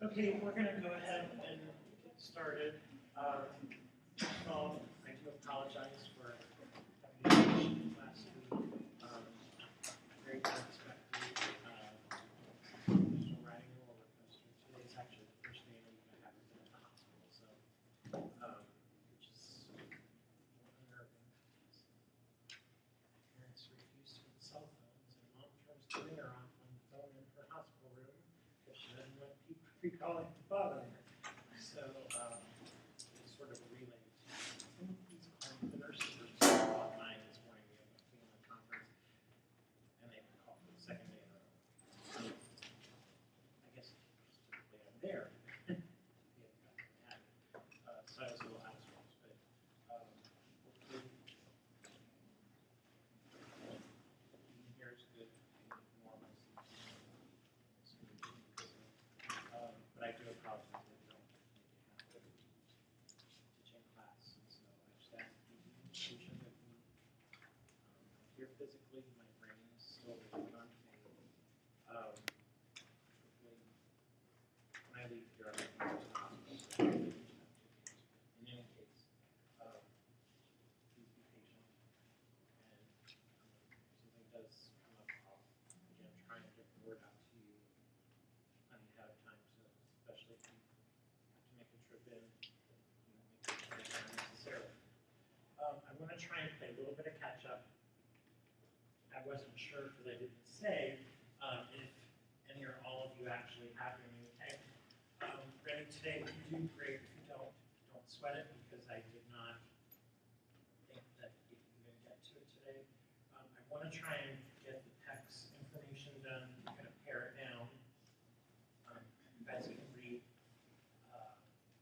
Okay, we're going to go ahead and get started. Well, I do apologize for having to last week. Very unexpected. Riding a roller coaster. Today's actually the first day that I haven't been in the hospital, so which is unnerving. Parents refuse to use cell phones, and mom turns to me or off on the phone in her hospital room because she doesn't want people calling to bother her. So it's sort of a relay. Please call the nurses were online this morning. We have a family conference, and they called for the second day in a row. I guess typically I'm there. So I was a little out of sorts, but hopefully here is good. Normal. But I do apologize that we don't have to teach in class, and so I just ask you to be patient with me. I'm here physically, my brain is still working on things. Hopefully, when I leave here, I'll go to the hospital. In any case, please be patient, and if something does come up, I'll again try and get the word out to you plenty ahead of time, so especially if you have to make a trip in, make it unnecessarily. I want to try and play a little bit of catch up. I wasn't sure because I didn't say if any or all of you actually have your new tag ready today. If you do, great. If you don't sweat it because I did not think that you could even get to it today. I want to try and get the PECS information done. I'm going to pare it down. You guys can read.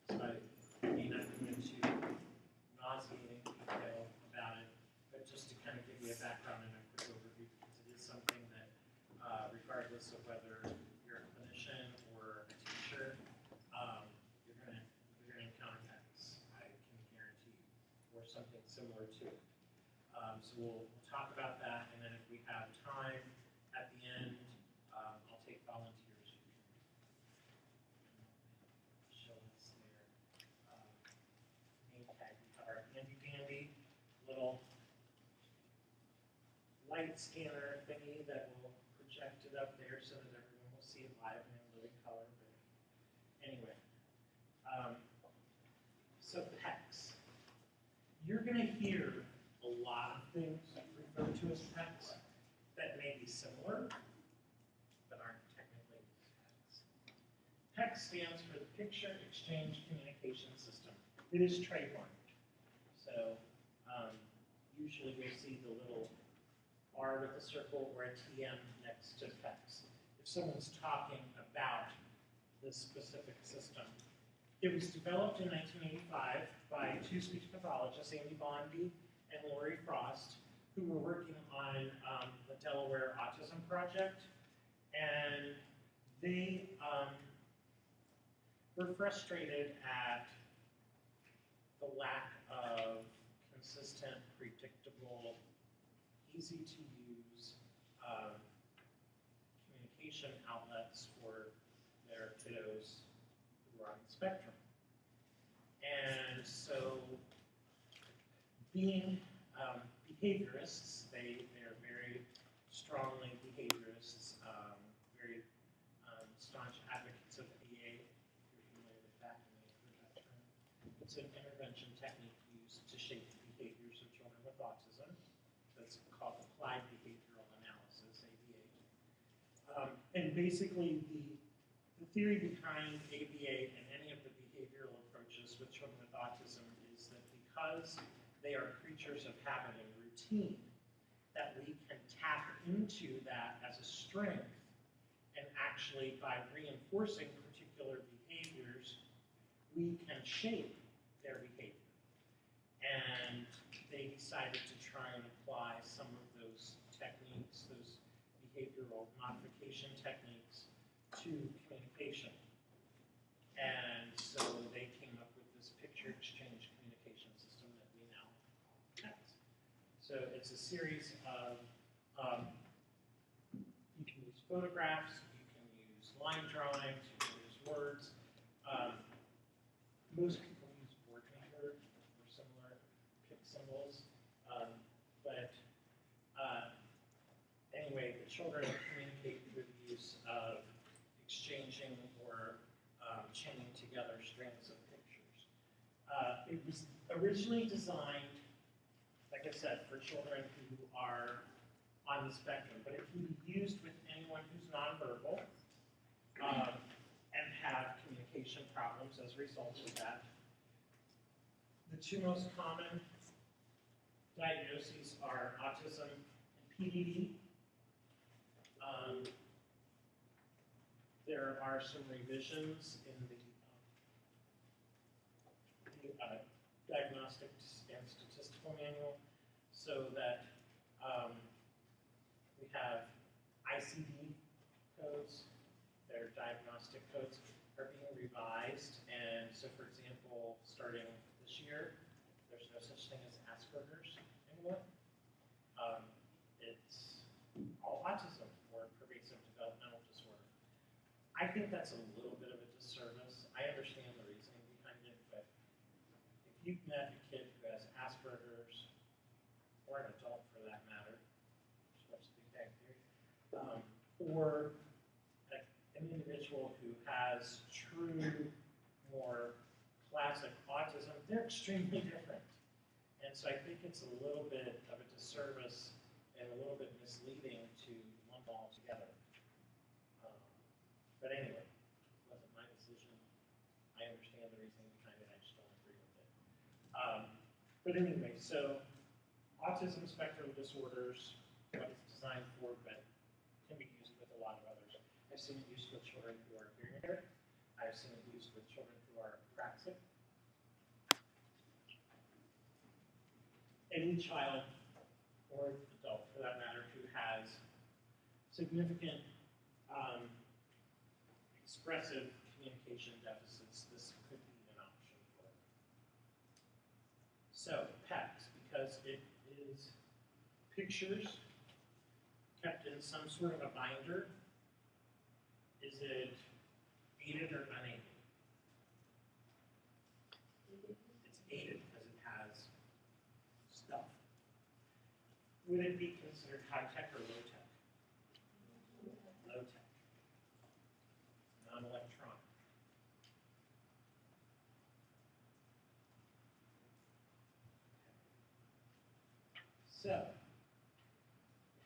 So I may not go into nauseating detail about it, but just to kind of give you a background and a quick overview, because it is something that, regardless of whether you're a clinician or a teacher, you're gonna encounter PECS, I can guarantee you, or something similar to it. So we'll talk about that, and then if we have time at the end, I'll take volunteers who can show us their name tag. We have our handy dandy little overhead scanner thingy that will project it up there so that everyone will see it live and in living color. But anyway, so PECs. You're going to hear a lot of things referred to as PECs that may be similar, but aren't technically PECs. PEC stands for the Picture Exchange Communication System. It is trademarked. So usually you'll see the little R with a circle or a TM next to PECs. If someone's talking about this specific system. It was developed in 1985 by two speech pathologists, Andy Bondy and Lori Frost, who were working on the Delaware Autism Project. And they were frustrated at the lack of consistent, predictable, easy-to-use communication outlets for their kiddos who are on the spectrum. And so, being behaviorists, they're very strongly behaviorists, very staunch advocates of AA. If you're familiar with that, you may have heard that term. It's an intervention technique used to shape the behaviors of children with autism. That's called applied behavioral analysis, ABA. And basically, the theory behind ABA and any of the behavioral approaches with children with autism is that because they are creatures of habit and routine, that we can tap into that as a strength, and actually by reinforcing particular behaviors, we can shape their behavior. And they decided to try and apply some of those techniques, those behavioral modification techniques, to communication. And so they came up with this picture exchange communication system that we now have. So it's a series of, you can use photographs, you can use line drawings, you can use words. Most people use board maker or similar pick symbols. Anyway, the children communicate through the use of exchanging or chaining together strings of pictures. It was originally designed, like I said, for children who are on the spectrum, but it can be used with anyone who's nonverbal and have communication problems as a result of that. The two most common diagnoses are autism and PDD. There are some revisions in the Diagnostic and Statistical Manual so that we have ICD codes, their diagnostic codes are being revised, and so for example, starting this year, there's no such thing as Asperger's anymore. It's all autism or pervasive developmental disorder. I think that's a little bit of a disservice. I understand the reasoning behind it, but if you've met a kid who has Asperger's, or an adult for that matter, what's the Big Bang Theory, or an individual who has true, more classic autism, they're extremely different. And so I think it's a little bit of a disservice and a little bit misleading to lump all together. But anyway, it wasn't my decision. I understand the reasoning behind it, I just don't agree with it. But anyway, so autism spectrum disorders, what it's designed for, but can be used with a lot of others. I've seen it used with children who are hearing impaired. I've seen it used with children who are praxic. Any child, or adult for that matter, who has significant expressive communication deficits, this could be an option for them. So, PECs, because it is pictures kept in some sort of a binder, is it aided or unaided? It's aided because it has stuff. Would it be considered high tech or low tech? Low tech. Non-electronic. So,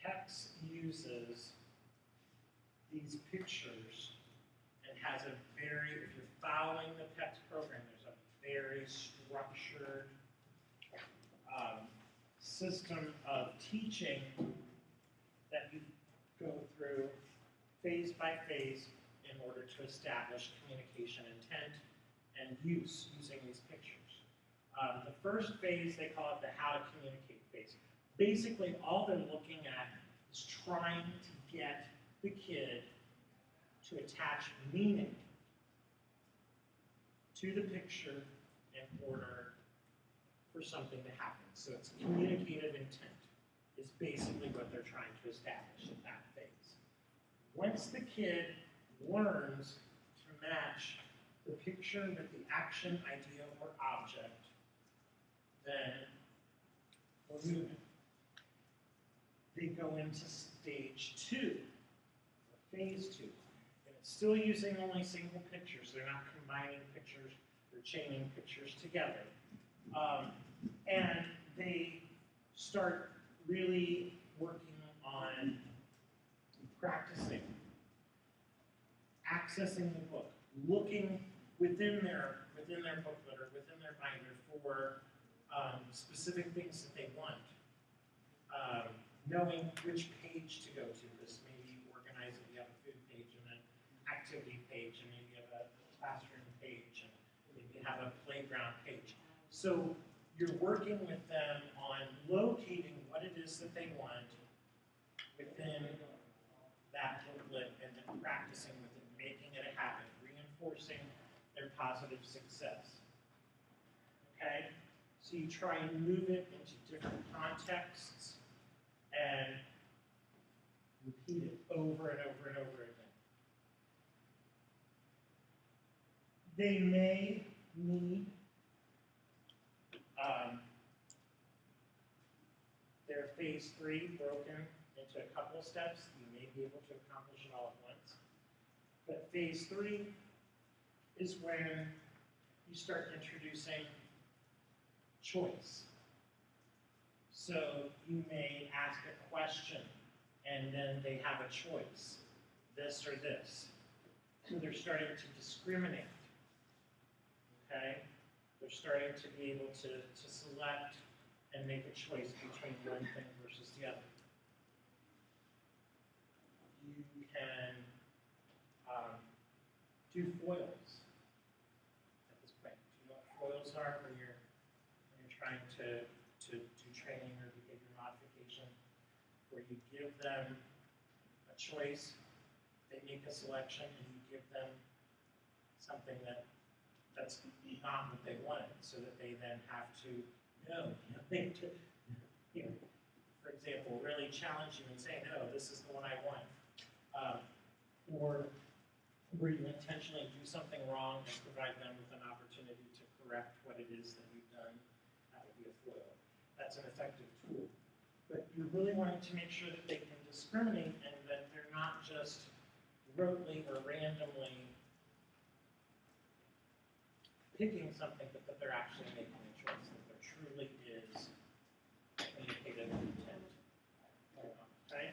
PEX uses these pictures and has a very, if you're following the PEX program, there's a very structured system of teaching that you go through phase by phase in order to establish communication intent and use using these pictures. The first phase, they call it the how to communicate phase. Basically, all they're looking at is trying to get the kid to attach meaning to the picture in order for something to happen. So it's communicative intent is basically what they're trying to establish at that phase. Once the kid learns to match the picture with the action, idea, or object, then we're moving. They go into stage 2, or phase 2. And it's still using only single pictures. They're not combining pictures, they're chaining pictures together. And they start really working on practicing, accessing the book, looking within their booklet or within their binder for specific things that they want. Knowing which page to go to. This may be organized if you have a food page and an activity page, and maybe you have a classroom page, and maybe you have a playground page. So you're working with them on locating what it is that they want within that booklet and then practicing with it, making it a habit, reinforcing their positive success. Okay? So you try and move it into different contexts and repeat it over and over and over again. They may need their phase 3 broken into a couple of steps. You may be able to accomplish it all at once. But phase 3 is when you start introducing choice. So you may ask a question, and then they have a choice, this or this. So they're starting to discriminate, okay? They're starting to be able to select and make a choice between one thing versus the other. You can do foils at this point. Do you know what foils are when you're trying to do training or behavior modification, where you give them a choice, they make a selection, and you give them something that's not what they wanted, so that they then have to know, for example, really challenge you and say, no, this is the one I want. Or where you intentionally do something wrong and provide them with an opportunity to correct what it is that you've done, that would be a foil. That's an effective tool. But you're really wanting to make sure that they can discriminate and that they're not just rotely or randomly picking something, but that they're actually making a choice, that there truly is communicative intent. Okay?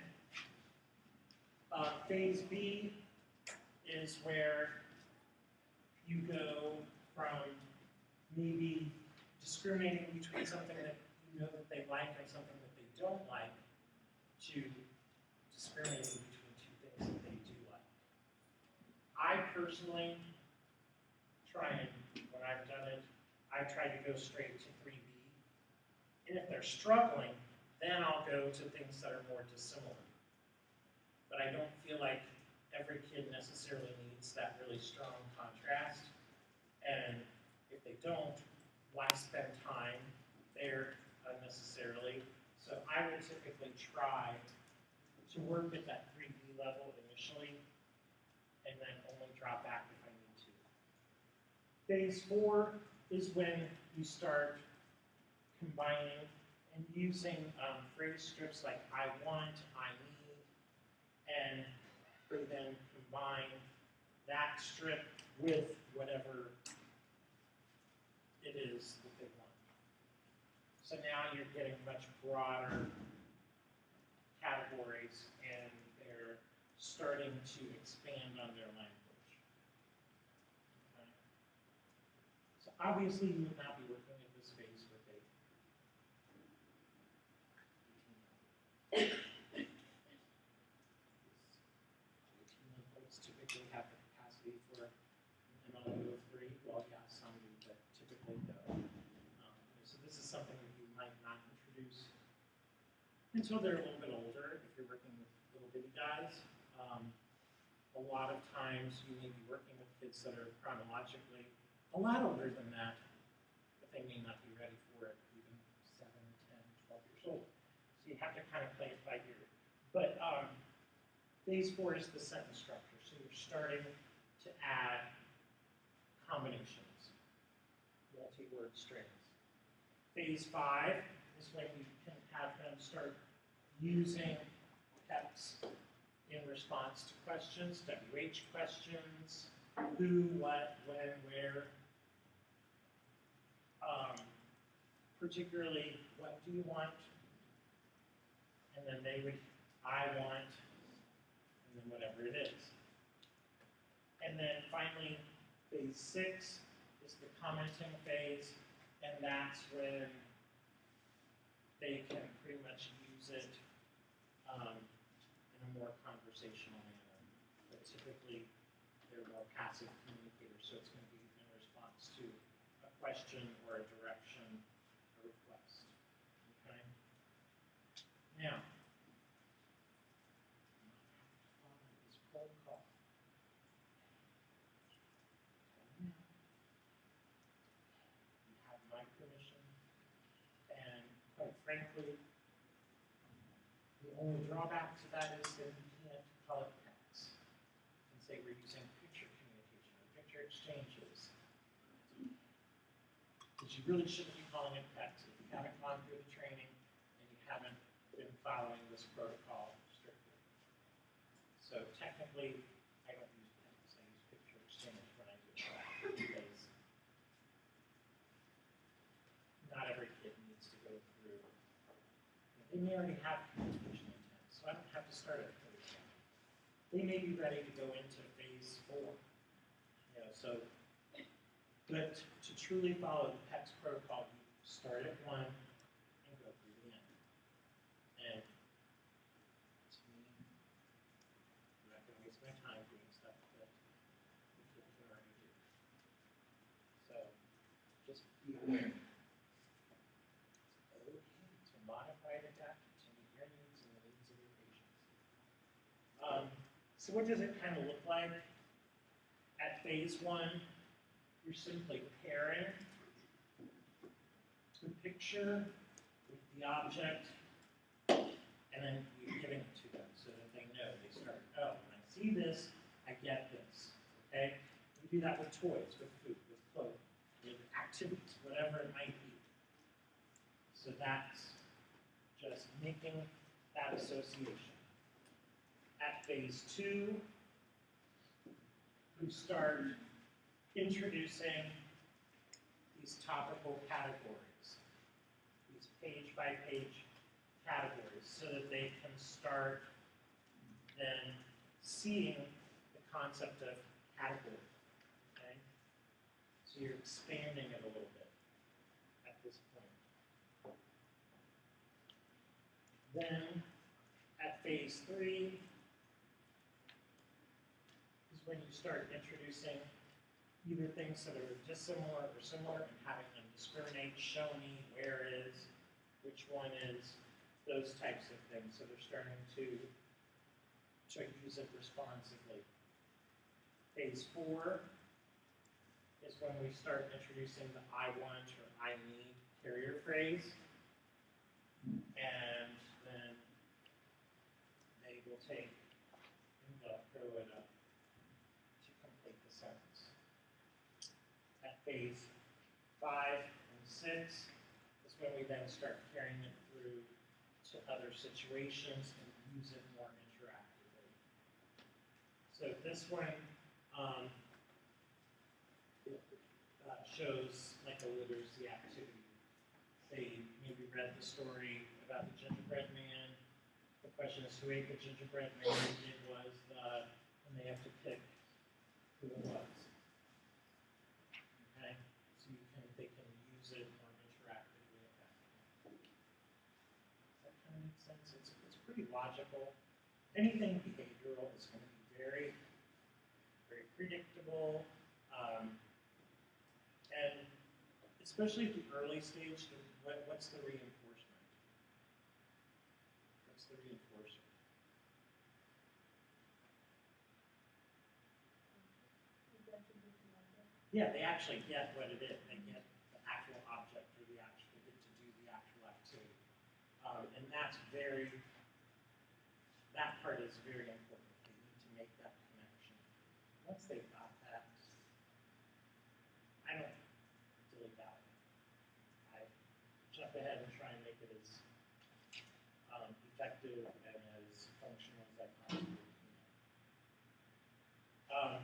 Phase B is where you go from maybe discriminating between something that you know that they like and something that they don't like to discriminating between two things that they do like. I personally try and, when I've done it, I've tried to go straight to 3B. And if they're struggling, then I'll go to things that are more dissimilar. But I don't feel like every kid necessarily needs that really strong contrast. And if they don't, why spend time there unnecessarily? So I would typically try to work at that 3B level initially, and then only drop back if I need to. Phase 4 is when you start combining and using phrase strips like I want, I need, and they then combine that strip with whatever it is that they want. So now you're getting much broader categories, and they're starting to expand on their language. Okay? So obviously you would not be working in this phase with a 18-month folks typically have the capacity for an MLU of 3. Well, yeah, some do, but typically no. So this is something that you might not introduce until they're a little bit older, if you're working with little bitty guys. A lot of times you may be working with kids that are chronologically a lot older than that, but they may not be ready for it, even 7, 10, 12 years old. So you have to kind of play it by ear. But phase 4 is the sentence structure. So you're starting to add combinations, multi-word strings. Phase 5 is when you can have them start using PEPs in response to questions, WH questions, who, what, when, where. Particularly, what do you want? And then they would, I want, and then whatever it is. And then finally, phase 6 is the commenting phase, and that's when they can pretty much use it in a more conversational manner. But typically, they're more passive communicators, so it's going to be in response to a question or a direction, a request. Okay? Now, follow this protocol. You have my permission, and quite frankly, the only drawback to that is that you can't call it text. You can say we're using picture communication or picture exchanges. But you really shouldn't be calling it text if you haven't gone through the training and you haven't been following this protocol strictly. So technically, I don't use text. I use picture exchange when I do that because not every kid needs to go through. They may already have communication intent, so I don't have to start at phase 1. They may be ready to go into phase 4. But to truly follow the PEPS protocol, you start at 1 and go through the end. And to me, I'm not going to waste my time doing stuff that the kid can already do. So just be aware. To modify and adapt to meet your needs and the needs of your patients. So what does it kind of look like? At phase 1, you're simply pairing the picture with the object, and then you're giving it to them so that they know. They start, oh, when I see this, I get this. Okay? You do that with toys, with food, with clothing, with activities, whatever it might be. So that's just making that association. At phase 2, we start introducing these topical categories, these page-by-page categories, so that they can start then seeing the concept of category. Okay? So you're expanding it a little bit at this point. Then, at phase 3, is when you start introducing either things that are dissimilar or similar and having them discriminate, show me where is, which one is, those types of things. So they're starting to use it responsively. Phase 4 is when we start introducing the I want or I need carrier phrase. And then they will take and throw it up to complete the sentence. At phase 5 and 6 is when we then start carrying it through to other situations and use it more interactively. So this one shows like a literacy activity. They maybe read the story about the gingerbread man. The question is, who ate the gingerbread man? It was and they have to pick who it was. Okay, so they can use it more interactively at that point. Does that kind of make sense? It's pretty logical. Anything behavioral is going to be very, very predictable. And especially at the early stage, what's the reinforcement? What's the reinforcer? Yeah, they actually get what it is. They get the actual object, or they get to do the actual activity. And that part is very important. They need to make that connection. Once they've got that, I don't delete that one. I jump ahead and try and make it as effective and as functional as I possibly can.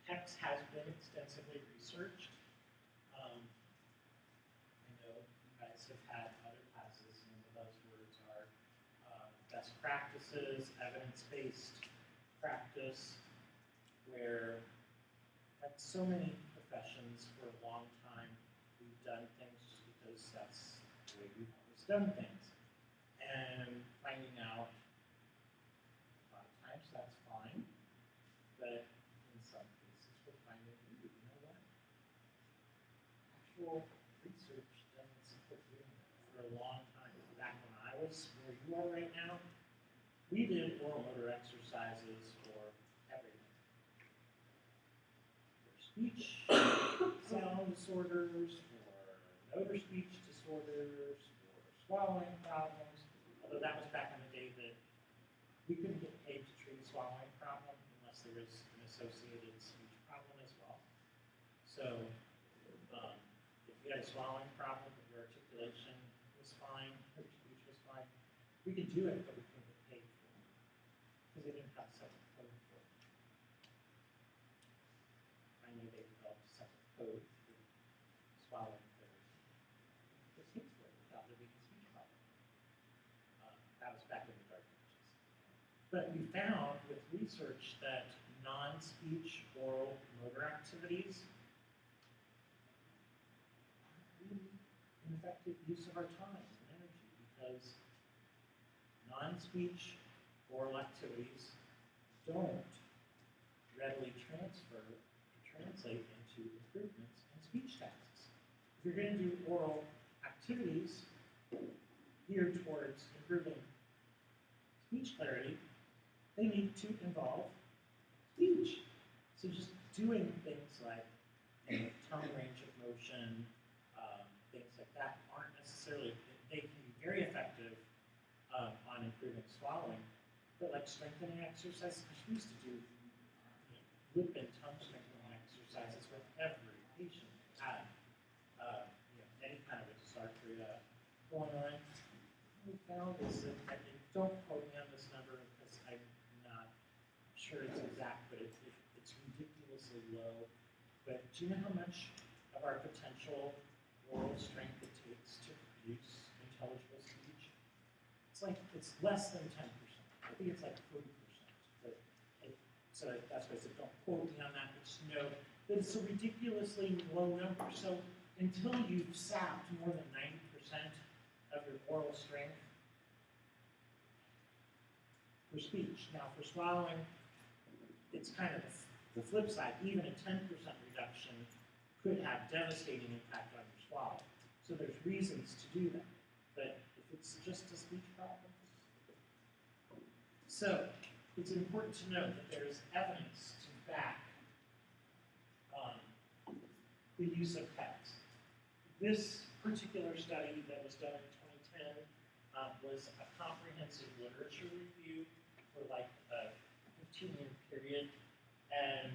PECS has been extensively researched. I know you guys have had other classes, and the buzzwords are best practices, evidence-based practice, where at so many professions for a long time, we've done things just because that's the way we've always done things. And finding out, a lot of times that's fine, but in some cases we're finding, ooh, you know what? Actual research doesn't support doing that. For a long time, back when I was where you are right now, we did oral motor exercises for everything. For speech, sound disorders, for motor speech disorders, for swallowing problems. Although that was back in the day that we couldn't get paid to treat a swallowing problem unless there was an associated speech problem as well. So if you had a swallowing problem, but your articulation was fine, your speech was fine, we could do it, but we couldn't get paid for it because they didn't have separate code for it. Finally, they developed a separate code for swallowing therapy. The speech therapy without there being a speech problem. That was back in the dark ages. But we found with research that non-speech oral motor activities aren't really an effective use of our time and energy, because non-speech oral activities don't readily translate into improvements in speech tasks. If you're going to do oral activities geared towards improving speech clarity, they need to involve speech. So just doing things like tongue range of motion, things like that aren't necessarily, they can be very effective on improving swallowing, but like strengthening exercises, because we used to do lip and tongue strengthening exercises with every patient who had any kind of a dysarthria going on. What we found is that, don't quote me on this number because I'm not sure it's exact, but it's ridiculously low. But do you know how much of our potential oral strength it takes to produce intelligible speech? It's less than 10%. I think it's like 40%. But so that's why I said don't quote me on that, but just know that it's a ridiculously low number. So until you've sapped more than 90% of your oral strength for speech. Now for swallowing, it's kind of the flip side. Even a 10% reduction could have devastating impact on your swallow. So there's reasons to do that. But if it's just a speech problem. So it's important to note that there is evidence to back the use of PECS. This particular study that was done in 2010 was a comprehensive literature review for like a 15-year period. And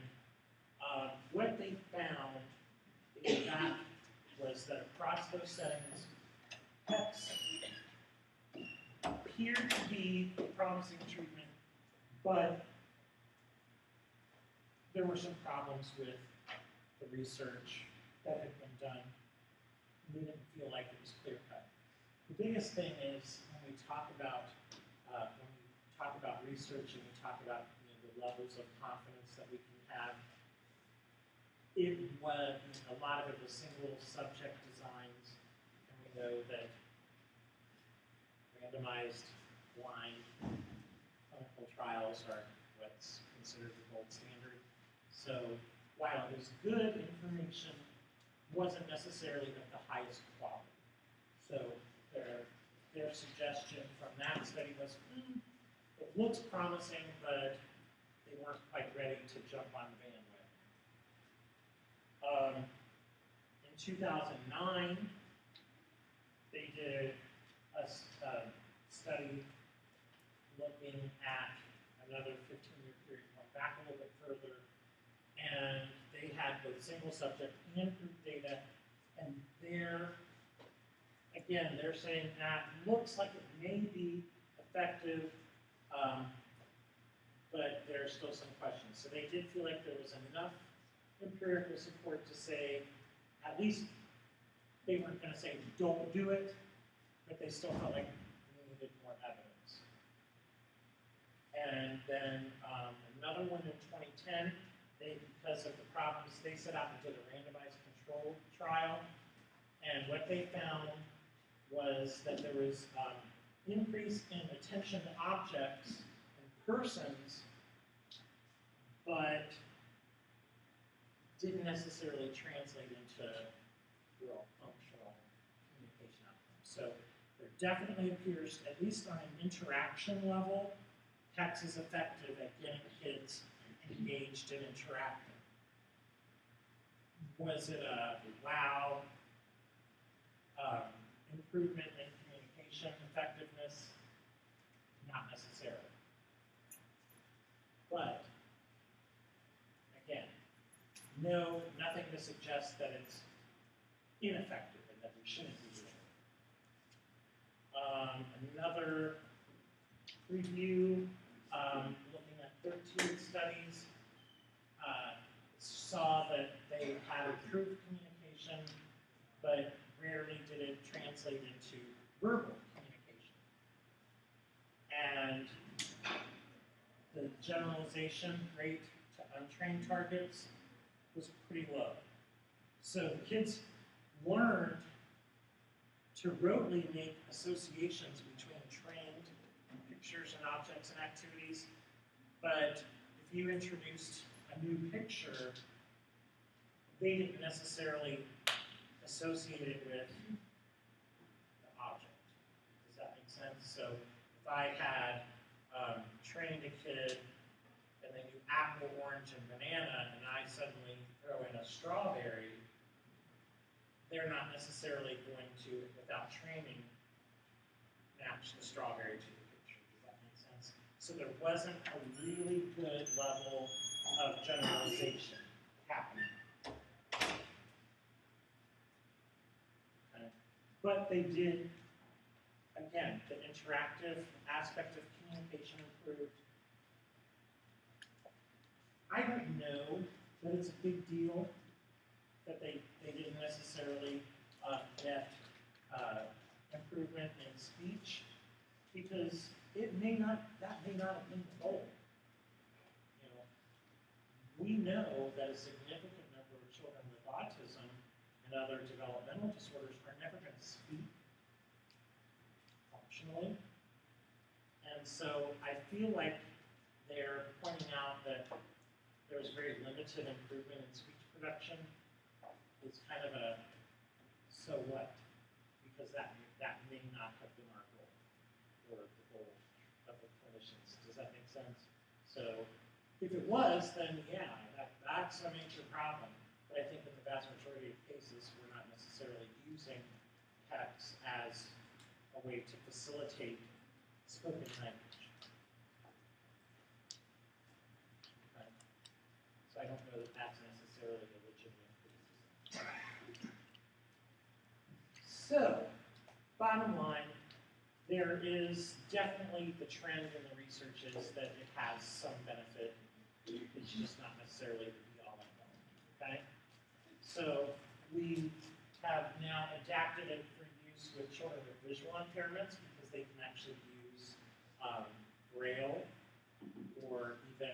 what they found is that across those settings, PECS appeared to be a promising treatment, but there were some problems with the research that had been done. We didn't feel like it was clear cut. The biggest thing is when we talk about research and we talk about the levels of confidence that we can have, it was a lot of it was single subject designs, and we know that randomized blind clinical trials are what's considered the gold standard. So while it was good, information wasn't necessarily of the highest quality. So their suggestion from that study was, it looks promising, but they weren't quite ready to jump on the bandwagon. In 2009, they did a study looking at another 15-year period, going back a little bit further, and they had both single subject and group data, and they're saying that looks like it may be effective, but there are still some questions. So they did feel like there was enough empirical support to say, at least they weren't going to say don't do it, but they still felt like we needed more evidence. And then another one in 2010, because of the problems, they set out and did a randomized control trial, and what they found was that there was increase in attention to objects and persons, but didn't necessarily translate into real functional communication outcomes. So there definitely appears, at least on an interaction level, text is effective at getting kids engaged and interacting. Was it a wow improvement in communication effectiveness? Not necessarily. But again, nothing to suggest that it's ineffective and that we shouldn't be doing it. Another review looking at 13 studies saw that they had improved communication, but rarely did it translate into verbal communication. And the generalization rate to untrained targets was pretty low. So the kids learned to rotely make associations between trained pictures and objects and activities, but if you introduced a new picture, they didn't necessarily associate it with the object. Does that make sense? So if I had trained a kid and they knew apple, orange, and banana, and I suddenly throw in a strawberry, they're not necessarily going to, without training, match the strawberry to the picture. Does that make sense? So there wasn't a really good level of generalization happening. Okay. But they did, again, the interactive aspect of communication improved. I don't know that it's a big deal that they didn't necessarily get improvement in speech, because that may not have been the goal. You know, we know that a significant number of children with autism and other developmental disorders are never going to speak functionally, and so I feel like they're pointing out that there's very limited improvement in speech production. It's kind of a so what, because that may not have been our goal or the goal of the clinicians. Does that make sense? So if it was, then yeah, that's a major problem. But I think in the vast majority of cases, we're not necessarily using text as a way to facilitate spoken language. Okay. So I don't know that that's necessarily a legitimate criticism. So, bottom line, there is definitely the trend in the research is that it has some benefit. It's just not necessarily the be-all and end-all, okay? So we have now adapted it for use with children with visual impairments because they can actually use Braille or even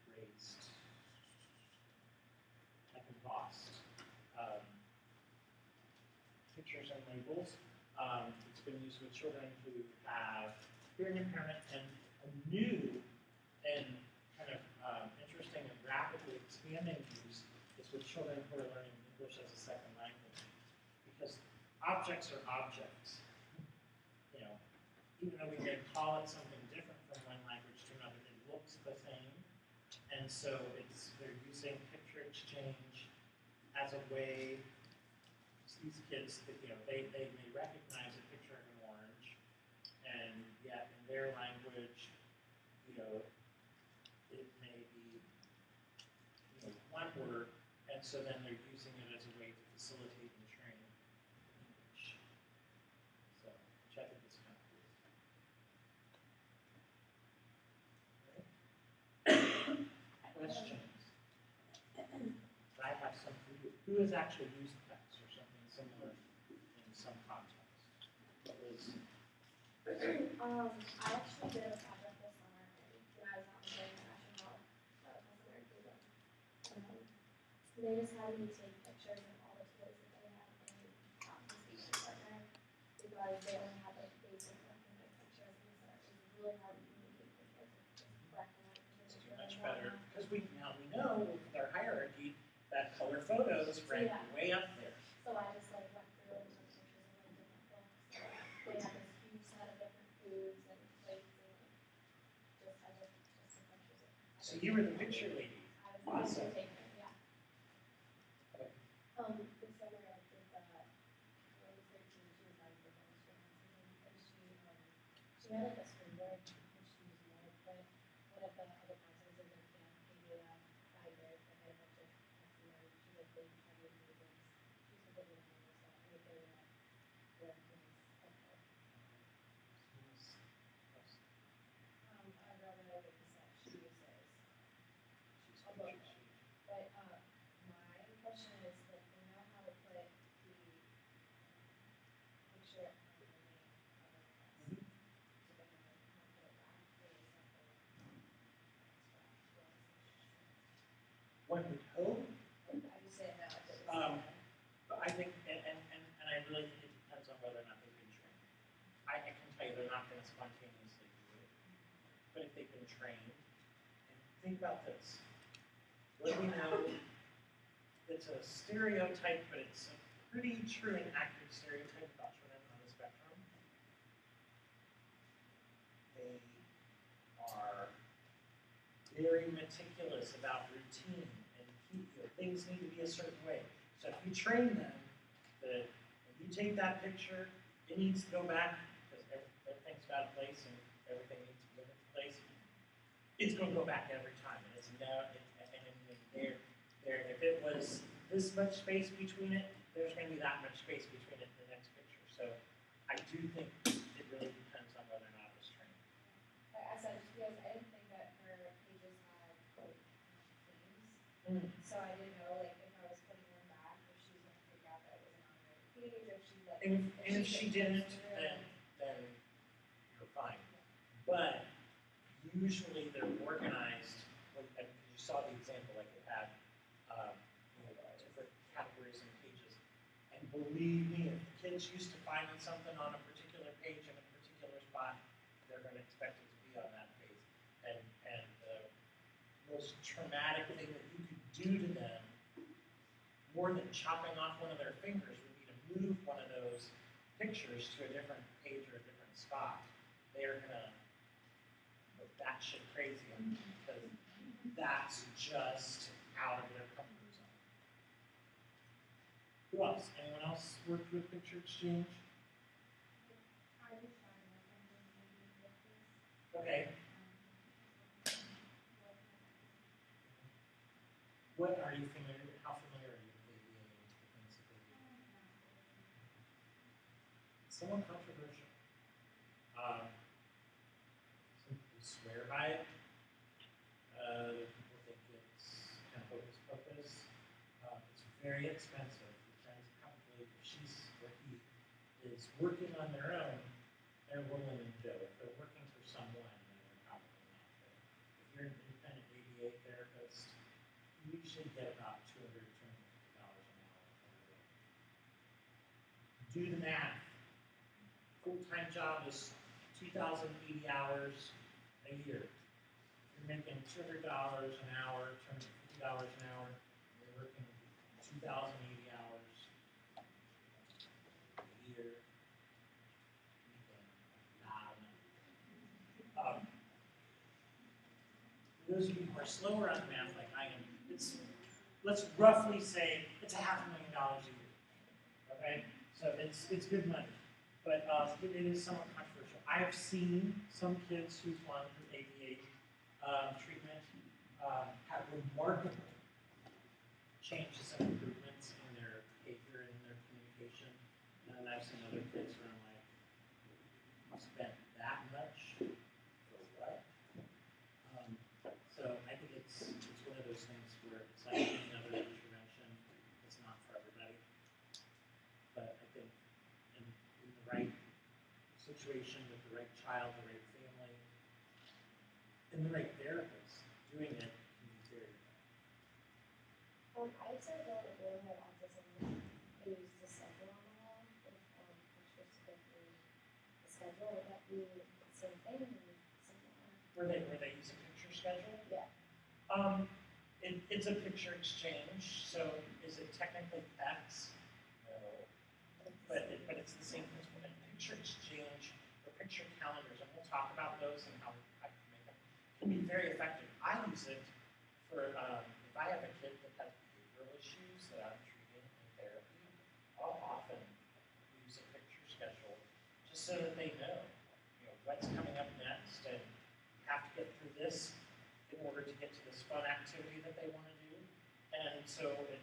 raised, like embossed pictures and labels. It's been used with children who have hearing impairment, and a new and kind of interesting and rapidly expanding use is with children who are learning English as a second language. Because objects are objects. You know, even though we may call it something different from one language to another, it looks the same. And so they're using picture exchange as a way. These kids, they may recognize a picture of an orange, and yet in their language, it may be one word, and so then they're using it as a way to facilitate and train English. So, which I think is kind of cool. Questions? I have some for you. Who has actually used text or something similar in some context? What was? I actually did a project this summer when I was out in the international customer Cuba. They just had me take pictures of all the toys that they had in the speech partner because they only had like basic black and white pictures, and so it was really hard to communicate pictures of just black and white pictures. It's much better because we know with our hierarchy that color photos rank way up there. So I just like went through and took pictures of like different books. They had this huge set of different foods and plates and just some pictures of. So you were the picture lady. I was the Awesome. picture taker, yeah. This summer I did when I was 13, she was having her demonstrations and she had like a screenboard and she used more, but one of the other counselors in the camp gave me a guide there that had a bunch of text and she's like, they try to use these things. She's a good one on this stuff. And if they're nice helpful. A girl that I went to set, she uses a book. But my question is, like, you know how to put the picture on the main cover of so then I not put it back, there is something extra. One would hope. I just didn't know if it was But I think, and I really think it depends on whether or not they've been trained. I can tell you they're not going to spontaneously do it. But if they've been trained, and think about this. What do we know? It's a stereotype, but it's a pretty true and accurate stereotype about children on the spectrum. They are very meticulous about routine and things need to be a certain way. So if you train them that if you take that picture, it needs to go back because everything's got a place and everything needs to be in its place. It's going to go back every time, and it's now. If it was this much space between it, there's going to be that much space between it and the next picture. So I do think it really depends on whether or not it was trained. I said just because I didn't think that her pages had like themes. So I didn't know like if I was putting one back, if she was gonna figure out that it wasn't on the right page, or if she like And if she didn't, then you're fine. But usually they're organized. And you saw the example, like it had different categories and pages. And believe me, if the kid's used to finding something on a particular page in a particular spot, they're going to expect it to be on that page. And the most traumatic thing that you could do to them, more than chopping off one of their fingers, would be to move one of those pictures to a different page or a different spot. They're going to go batshit crazy on it because that's just out of their comfort zone. Who else? Anyone else worked with picture exchange? Okay. What are you familiar with? How familiar are you with ABA? somewhat controversial. Some people swear by it. Other people think it's kind of hocus pocus. It's very expensive. Your friends probably, if she's or he is working on their own, they're willing to do it. If they're working for someone, then they're probably not. But if you're an independent ABA therapist, you usually get about $200 to $250 an hour. Do the math. Full-time job is 2,080 hours a year. If you're making $200 an hour, $250 an hour, you're working 2,080 hours a year. For those of you who are slower on math like I am, let's roughly say it's $500,000 a year. Okay? So it's good money. But it is somewhat controversial. I have seen some kids who've gone through ABA treatment have remarkable changes and improvements in their behavior and in their communication. And I've seen other kids where I'm like, you spent that much for what? So I think it's one of those things where it's like any other intervention. It's not for everybody. But I think in the right situation with the right child, the right family, and the right therapist, doing it can be very I observed that a boy who had autism who used the schedule on the wall with pictures to go through the schedule. Would that be the same thing or similar? Were they use a picture schedule? Yeah. It's a picture exchange, so is it technically X? No. But it's the same principle. A picture exchange or picture calendars, and we'll talk about those and how I can make them, can be very effective. I use it for if I have a kid that has behavioral issues that I'm treating in therapy, I'll often use a picture schedule just so that they know, what's coming up next, and you have to get through this in order to get to this fun activity that they want to do. And so it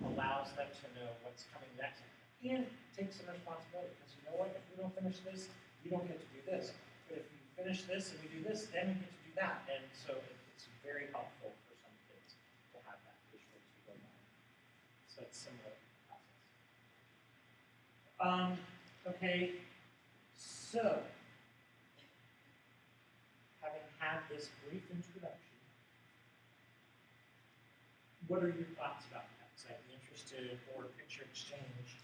allows them to know what's coming next and take some responsibility, because you know what, if we don't finish this, you don't get to do this. But if you finish this and we do this, then we get to do that. And so it's very helpful for some kids to have that visual to go by. So it's similar process. Okay, so having had this brief introduction, what are your thoughts about that? So I'd be interested for picture exchange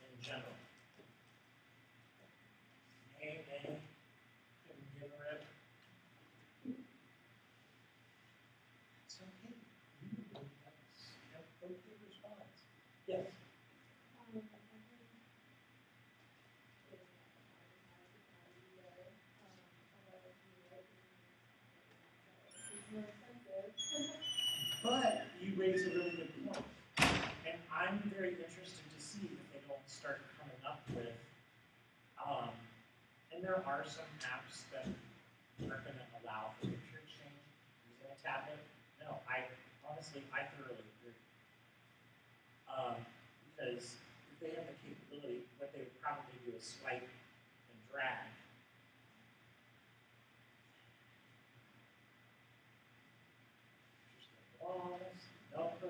in general. May, can give a rip. It's okay. That's okay response. Yes. But you raise a really good point. And I'm very interested to see if they don't start coming up with, and there are some apps that are going to allow for picture exchange using a tablet. No, I thoroughly agree. Because if they have the capability, what they would probably do is swipe and drag. Velcro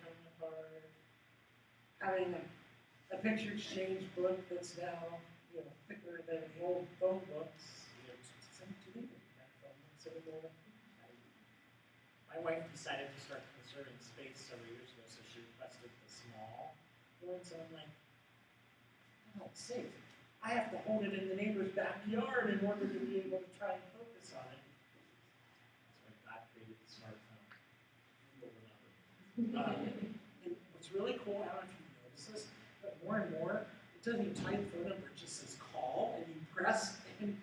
coming apart. Having a picture exchange book that's now thicker than the old phone books. My wife decided to start conserving space several years ago, so she requested the small ones, and I'm like, oh, it's safe. I have to hold it in the neighbor's backyard in order to be able to try and focus on it. That's why God created the smartphone. And what's really cool, I don't know if you notice this, but more and more, it doesn't even type phone number, it just says call, and you press, and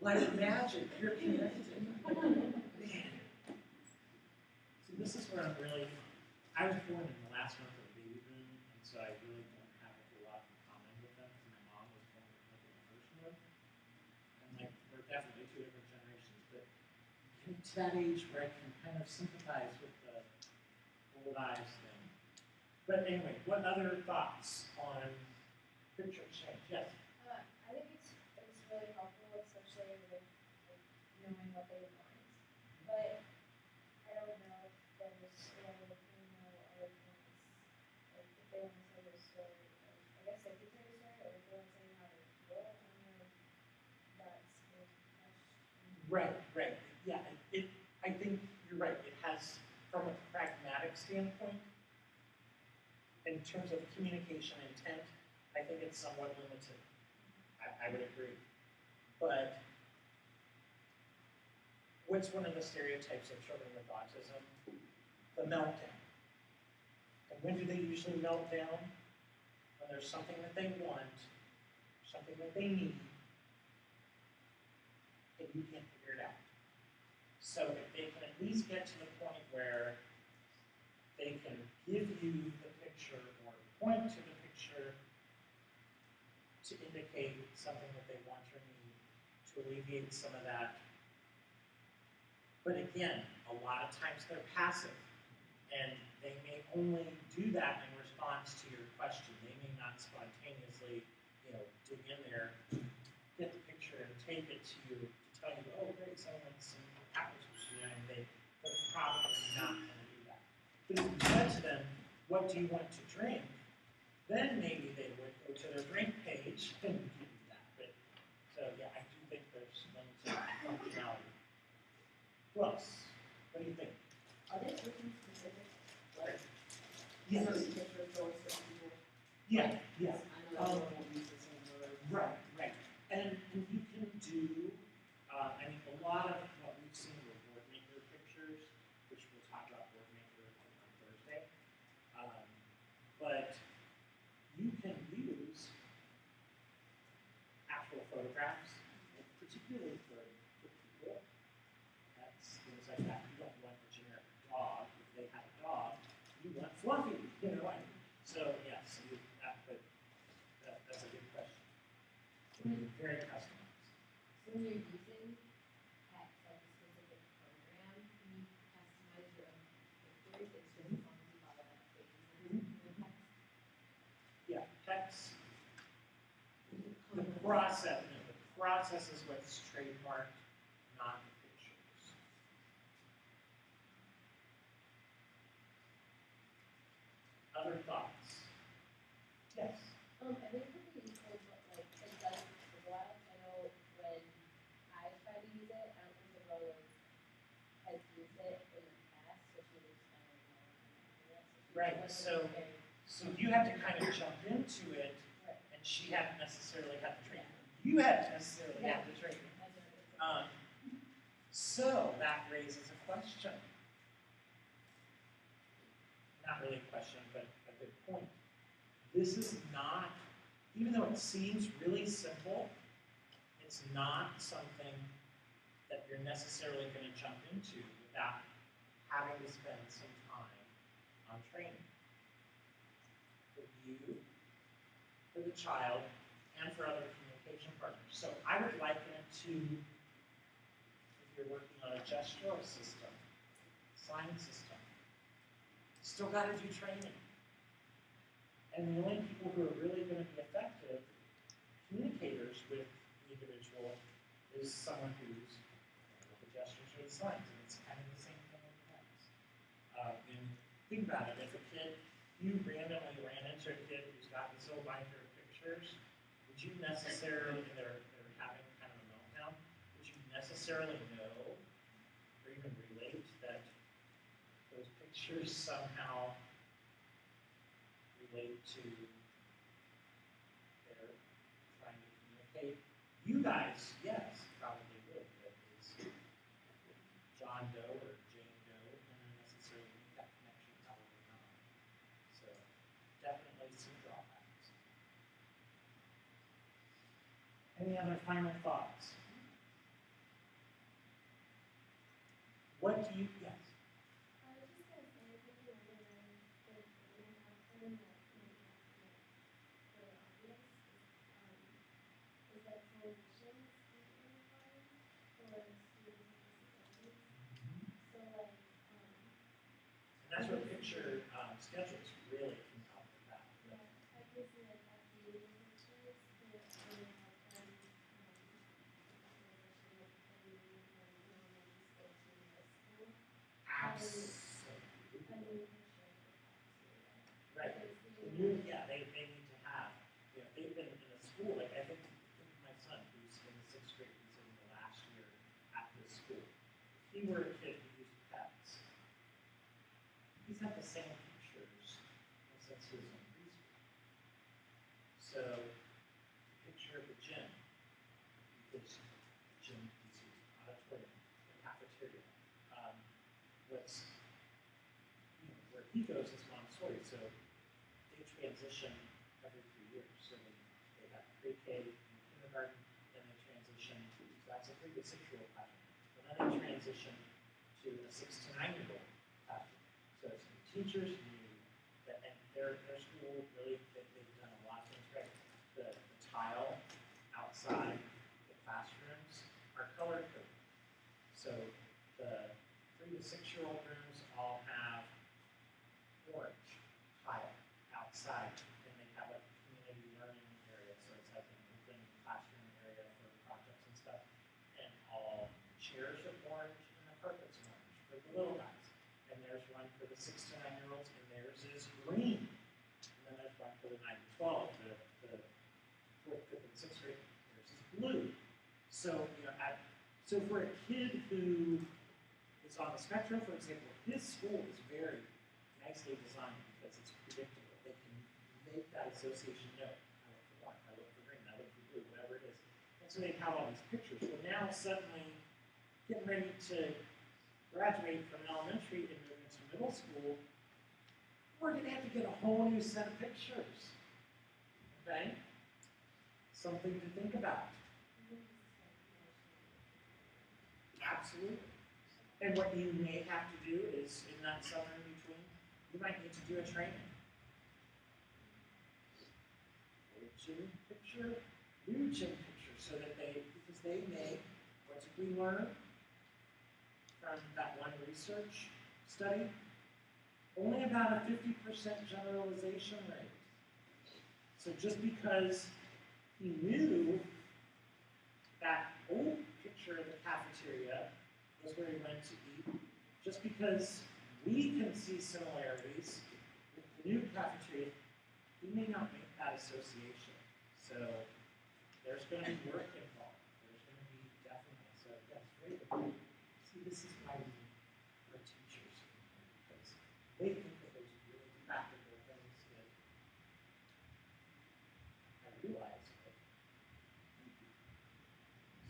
like magic, you're connected. Man. So this is where I was born in the last month of the baby boom, and so I really don't have a whole lot in common with them, because my mom was born in the first one. And we're definitely two different generations, but getting to that age where I can kind of sympathize with the old eyes thing. But anyway, what other thoughts on picture exchange, yes. I think it's really helpful, especially with like, knowing what they want. But I don't know if there's a way of know other points, like if they want to tell you a story, like, I guess they could tell you a story, or if they want to tell you how they feel. I don't know if that's a question. Right, yeah, I think you're right, it has, from a pragmatic standpoint, in terms of communication intent, I think it's somewhat limited. I would agree. But what's one of the stereotypes of children with autism? The meltdown. And when do they usually melt down? When there's something that they want, something that they need, and you can't figure it out. So if they can at least get to the point where they can give you the picture or point to the picture to indicate something that they want or need, to alleviate some of that. But again, a lot of times they're passive, and they may only do that in response to your question. They may not spontaneously, dig in there, get the picture, and take it to you to tell you, oh, great, someone wants some apples, and they're probably not going to do that. But if you said to them, what do you want to drink? Then maybe they would go to their drink page and give you that. But so yeah, I do think there's limited functionality. Who else? What do you think? Are they person specific? Like, Yes. certain pictures for certain people? Yeah. I know everyone won't use the same word. Right. And you can do, a lot of what we've seen with board maker pictures, which we'll talk about board maker on Thursday. But you can use actual photographs, particularly for people. That's things like that. You don't want a generic dog. If they have a dog, you want Fluffy, So yes, that's a good question. Very customized. So when you're using text, like a specific program, can you customize your own pictures? It's just as long as you follow that pages and the text. Yeah, text. The process is what's trademarked, not the pictures. Other thoughts? Yes. I think it could be useful, but like it does take a while. I know when I tried to use it, I don't think the Rose has used it in the past, so she was kind of more Right, so you had to kind of jump into it, right. and she hadn't necessarily had the training. You hadn't necessarily had the training. So that raises a question. Not really a question, but a good point. This is not, even though it seems really simple, it's not something that you're necessarily going to jump into without having to spend some time on training. For you, for the child, and for other communication partners. So I would liken it to if you're working on a gestural system, sign system. Still got to do training. And the only people who are really going to be effective communicators with the individual is someone who's with the gestures or the signs. And it's kind of the same thing with text. And think about it, if a kid, you randomly ran into a kid who's got this whole binder of pictures, would you necessarily, they're having kind of a meltdown, would you necessarily know or even relate that those pictures somehow relate to their trying to communicate? You guys, yes, probably would, but is John Doe or Jane Doe going to necessarily make that connection? Probably not. So definitely some drawbacks. Any other final thoughts? What do you, yes? I was just gonna say, I think you're really good training option that might not be really obvious is that transitions can be really hard for students with disabilities. So like, And that's where picture schedules really can help with that. yeah, I can see like activity pictures he were a kid who used pets, he's had the same pictures since he was in preschool. So, the picture of the gym, because gym is auditorium, the cafeteria. What's, where he goes is Montessori, so they transition every 3 years. So they have pre-K and kindergarten, then they transition, so that's a 3 to 6 year old classroom. But then they transition to a 6 to 9 year old classroom. So it's new teachers, and their school really, they've done a lot of things right. The tile outside the classrooms are color coded. So the 3 to 6 year old rooms all have orange tile outside, and they have a community learning area, so it's like an open classroom area for projects and stuff. And all chairs are orange and the carpet's orange for the little guys. And there's one for the 6 to 9 year olds, and theirs is green. And then there's one for the 9 to 12, the 4th, 5th, and 6th grade, theirs is blue. So, so for a kid who is on the spectrum, for example, his school is very nicely designed because it's predictable. They can make that association know. I look for orange, I look for green, I look for blue, whatever it is. And so they have all these pictures. Well, now suddenly, getting ready to graduate from elementary and move into middle school, we're going to have to get a whole new set of pictures. Okay? Something to think about. Absolutely. And what you may have to do is, in that summer in between, you might need to do a training. Old gym picture, new gym picture, so that because they may, what did we learn from that one research study? Only about a 50% generalization rate. So just because he knew that old picture of the cafeteria was where he went to eat, just because we can see similarities with the new cafeteria, he may not make that association. So there's going to be work involved. There's going to be definitely, so yes, very good. See, this is why we are teachers, because they think of those really practical things that I realize.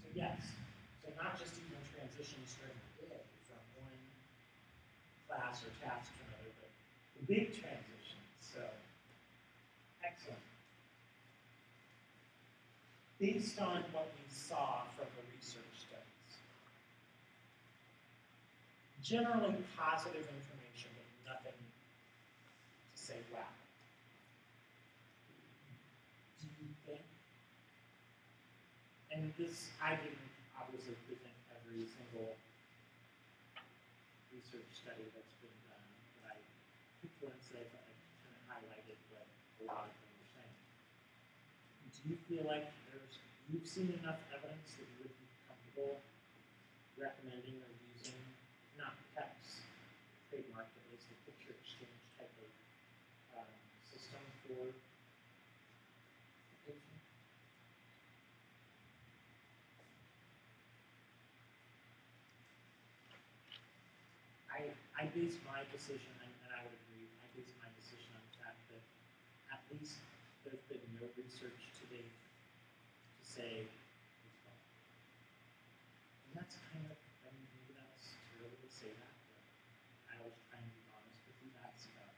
So yes, so not just even transitions during the day from one class or task to another, but the big transitions. So, excellent. Based on what we saw from the research studies, generally positive information, but nothing to say, wow. Do you think? And this, I didn't obviously present every single research study that's been done, but I picked ones that I kind of highlighted what a lot of them were saying. Do you feel like you've seen enough evidence that you would be comfortable recommending or using, not PEPs, trademarked, at least a picture exchange type of system for the patient? I base my decision, and I would agree, I base my decision on the fact that at least there's been no research to date to say it's wrong. And that's kind of, I mean, maybe that's terrible to say that, but I always try and be honest with you. That's about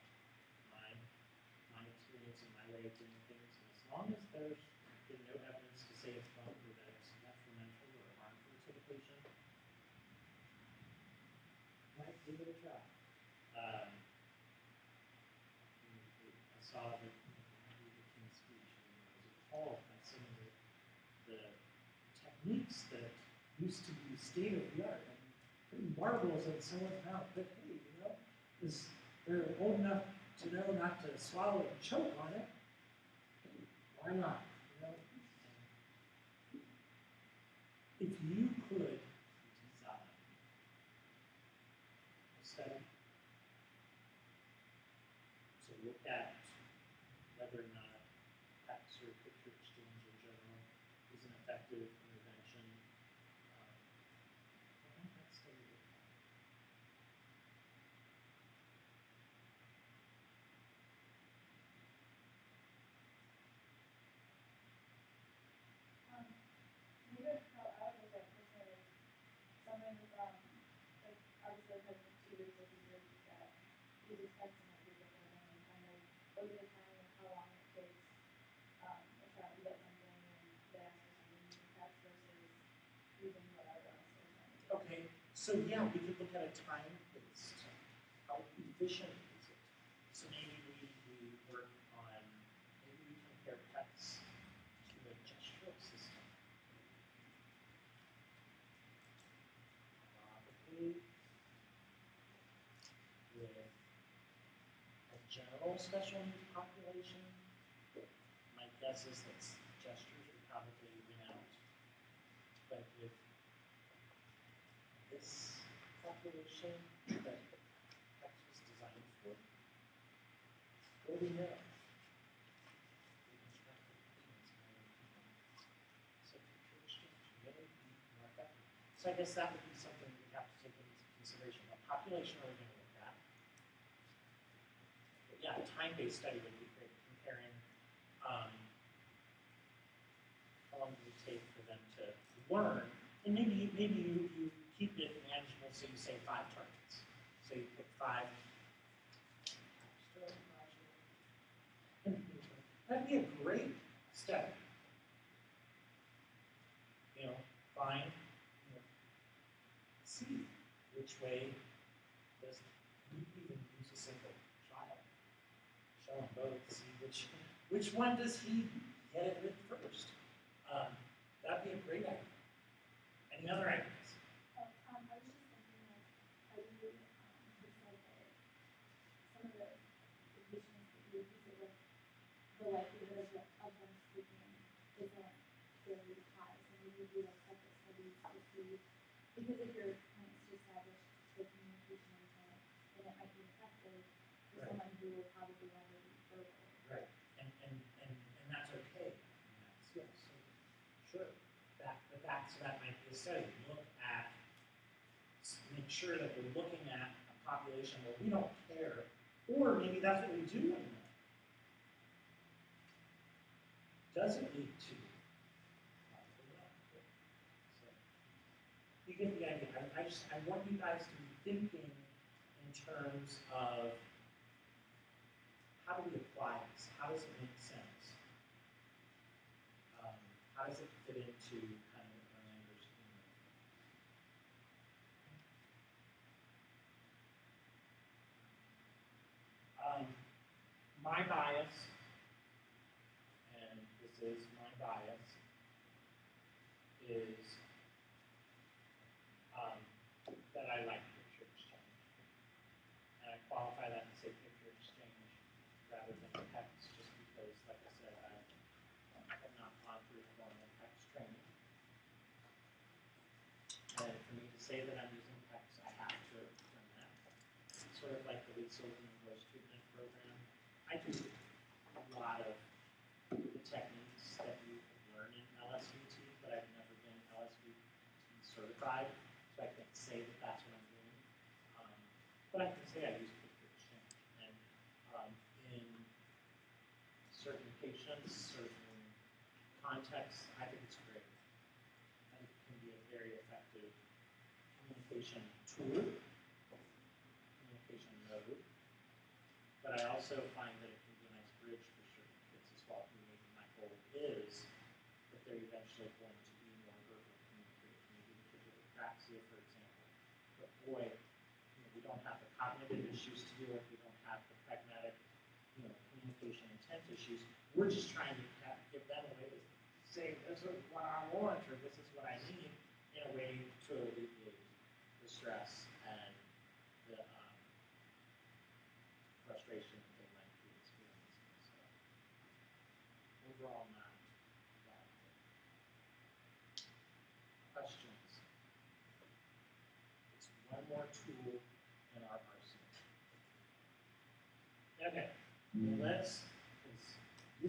my experience and my way of doing things. And as long as there's been no evidence to say it's wrong or that it's detrimental or harmful to the patient, might give it a try. I saw the King's speech, and I was appalled by some of the techniques that used to be state of the art and putting marbles in someone's mouth. But hey, they're old enough to know not to swallow and choke on it. Hey, why not? If you could design a study to look at whether or not PECS or picture exchange in general is an effective intervention, what might that study look like? use text and like Google Calendar and kind of organize how long it takes a child to get something and they ask for something using text versus using whatever else they're trying to do. Okay, so yeah, we could look at a time-based, how efficient is it? So maybe we work on, maybe we compare text to a gestural system. Probably with a general special needs population, my guess is that gestures would probably win out. But with this population that text was designed for, what do we know? So picture exchange, really more effective. So I guess that would be something we have to take into consideration. What population are we going to look at? But yeah, a time-based study would be great, comparing how long does it take for them to learn, and maybe you keep it manageable, so you say 5 targets. So you pick 5. That'd be a great study. You know, find, see which way does you even use a single child. Show them both, see which one does he get it with first. That'd be a great idea. Any other ideas? I was just thinking like how you said that some of the patients that you use it with, the likelihood of them speaking isn't very high. So maybe you do like separate studies to see, because if your point is to establish the communication intent, then it might be effective for someone who will probably never be verbal. Right, and that's okay. And that's, yes, so, sure. So that might be a study. Look at, make sure that we're looking at a population where we don't care, or maybe that's what we do want to know. Does it lead to? Probably not. So, you get the idea. I want you guys to be thinking in terms of how do we apply this? How does it make sense? How does it fit into kind of our understanding? My bias, and this is my bias, is that I like picture exchange. And I qualify that and say picture exchange rather than text, just because, like I said, I have not gone through formal text training. And for me to say that I'm using text, I have to learn that. It's sort of like the Lisa English treatment program. I do a lot of the techniques that you learn in LSVT, but I've never been LSVT certified, so I can't say that that's what I'm doing. But I can say I use picture exchange. And in certain patients, certain contexts, I think it's great. I think it can be a very effective communication tool, communication mode. But I also find that it can be a nice bridge for certain kids as well. Maybe my goal is that they're eventually going to be more verbal communicators. Maybe the kids with apraxia, for example. But boy, we don't have the cognitive issues to deal with. We don't have the pragmatic, communication intent issues. We're just trying to give them a way to say, this is what I want, or this is what I need, in a way to alleviate the stress and the frustration that they might be experiencing. So, overall, not bad. Questions? It's one more tool in our arsenal. Okay, let's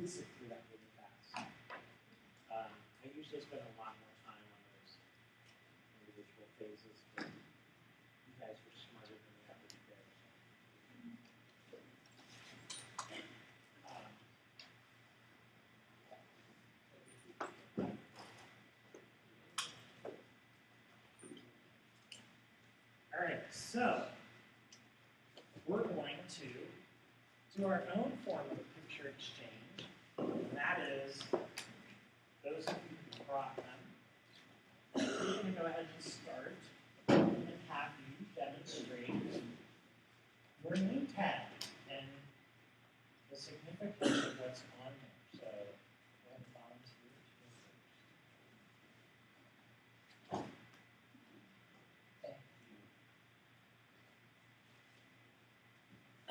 sit through that really fast. I usually spend a lot more time on those individual phases, but you guys were smarter than the average bear. All right, so we're going to do our own form of picture exchange, and that is those of you who brought them. We're going to go ahead and start and have you demonstrate your name tag and the significance of what's on there. So, go ahead and volunteer to go first. Thank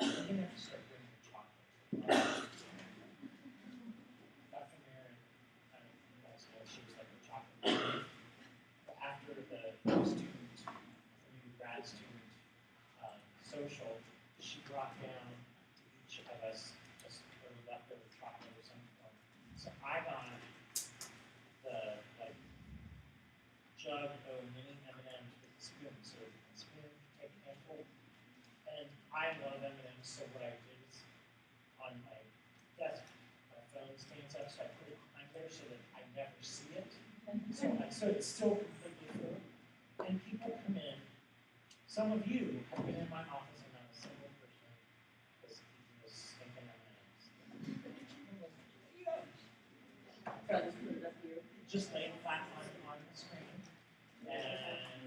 you. You're going to have to start bringing the chocolate. Dr. Marin, you guys know she was like a chocolate. After the student, the new grad student social, she brought down to each of us just a leftover chocolate or some form. So I got the like jug of mini M&Ms with a spoon. So a spoon, take a handful, and I love M&Ms. So what I did is on my desk, my phone stands up, so I put it behind there so that I never see it. So it's still completely full. And people come in. Some of you have been in my office and not a single person was eating those stinking M&Ms. So I just put it up here. Just lay it flat on the screen. And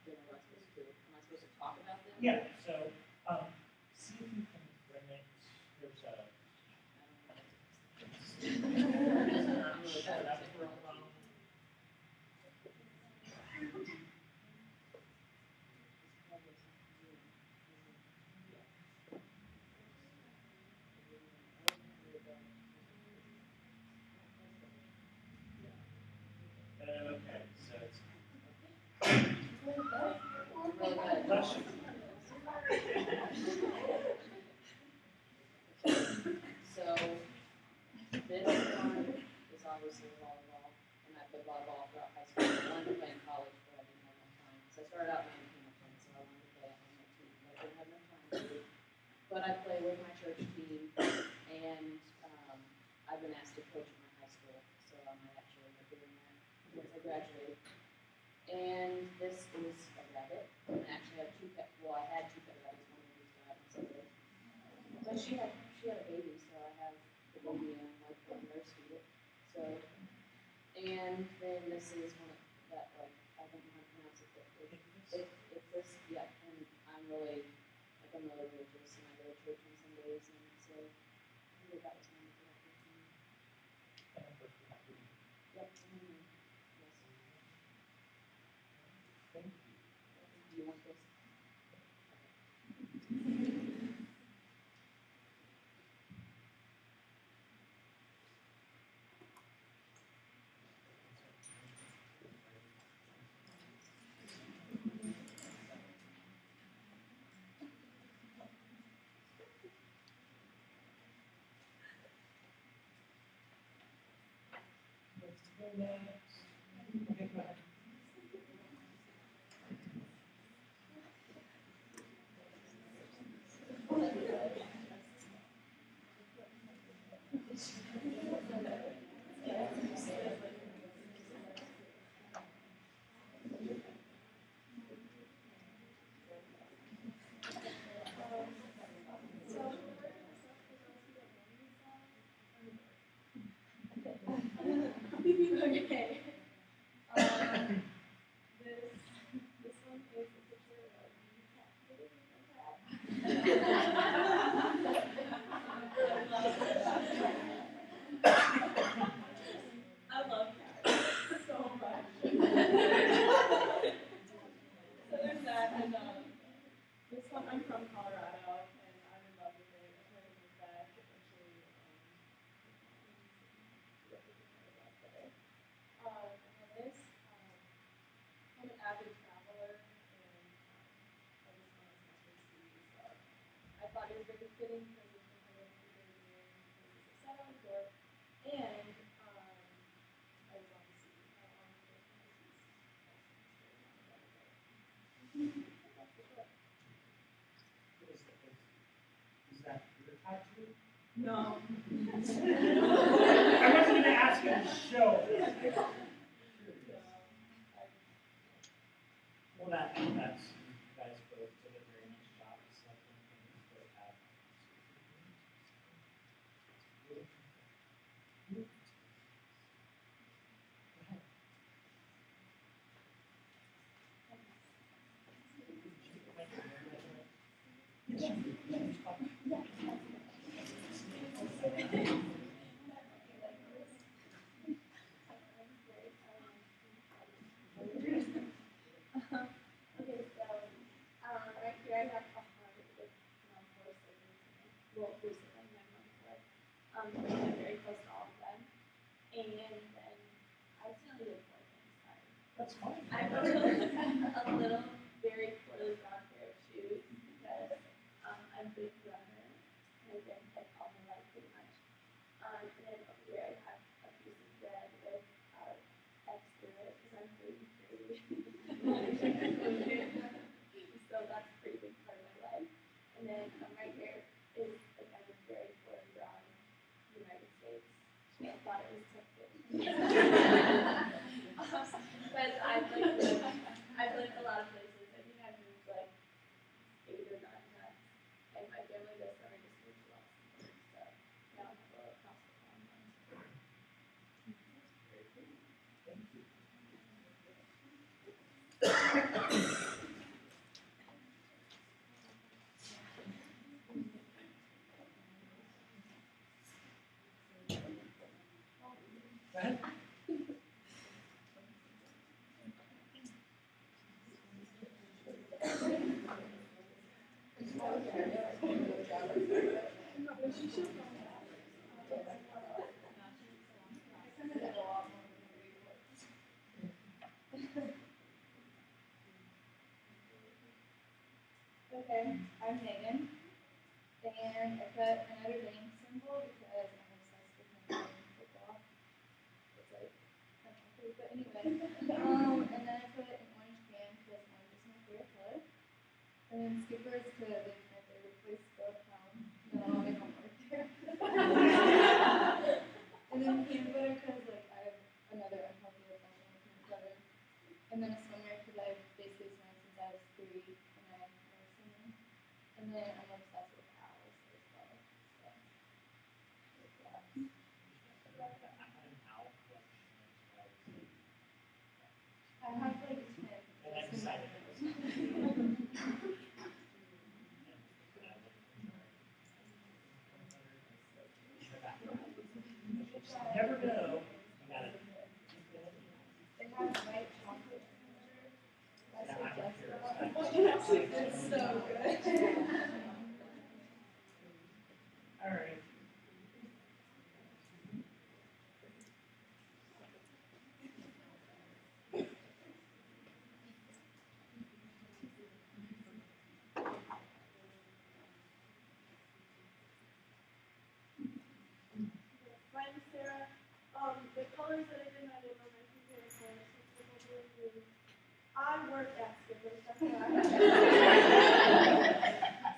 What am I supposed to do? Am I supposed to talk about them? yeah, so see if you can bring it. There's a okay, so it's Really good. bless you. So, this one is obviously volleyball, and I played volleyball throughout high school. I wanted to play in college, but I didn't have enough time. So I started out in Hamilton, so I wanted to play on my team, but I didn't have enough time to. But I play with my church team, and I've been asked to coach at my high school, so I might actually end up doing that once I graduate. And this is a rabbit, and I actually have two pet. Well, I had two pet rabbits. One of them just died, so. But she had a baby, so I have the baby and like the nurse feed it. So, and then this is one that like I don't know how to pronounce it, but it's this, yeah. And I'm really like I'm really religious, and I go to church on Sundays, and so I think that was one of the things. Yep. Mm-hmm. Yes. Thank you. Do you want this? Let's go next. Okay, go ahead. Okay. This one is a picture of me captivating my cat. I love cats so much. So there's that, and this one I'm from Colorado, and I'm in love with it. I tried to move back eventually. And this, I'm an avid traveler, and I just want to see. So I thought it was very fitting because it's been kind of what they're doing because it's a set-up resort, and I just want to see how long it is. That's the trip. Is that your tattoo? No. I wasn't going to ask you to show. Well, That, that's, you guys both did a very nice job selecting things that have. Okay, so, right here I have a heart with, 4 siblings in it. Well, 3 siblings, my mom's with. I'm very close to all of them. And then, I was gonna leave it for things, sorry. That's fine. I wrote a little, very poorly drawn pair of shoes because, I'm a big runner. And I've been like all my life pretty much. And then over here I have a piece of bread with, X through it because I'm gluten-free. So that's a pretty big part of my life. And then right here is again a very poorly drawn United States. I thought it was Texas. But I've lived a lot of places. I think I've moved like 8 or 9 times. And my family this summer just moved to Luxembourg. So now I'm a little across the pond. Go ahead. Okay, I'm Megan, and I put a Notre Dame symbol because I'm obsessed with Notre Dame football. It's like, kind of ugly, but anyway. And then I put an orange can because orange is my favorite color. And then Skippers because it's my favorite place to go to town. No, I don't work there. And then peanut butter because like I have another unhealthy obsession with peanut butter. And then a swimmer because I've basically swam since I was 3 and I love swimming. And then I'm obsessed with owls as well. So, I have like 10. And I decided it was. Never know. You got it. They have white chocolate peanut butter. I Yeah, suggest that. It's so good. All right. My name is Sarah. The colors that I did not know my favorite colors, so purple, blue, green. I work at Skippers, that's why I have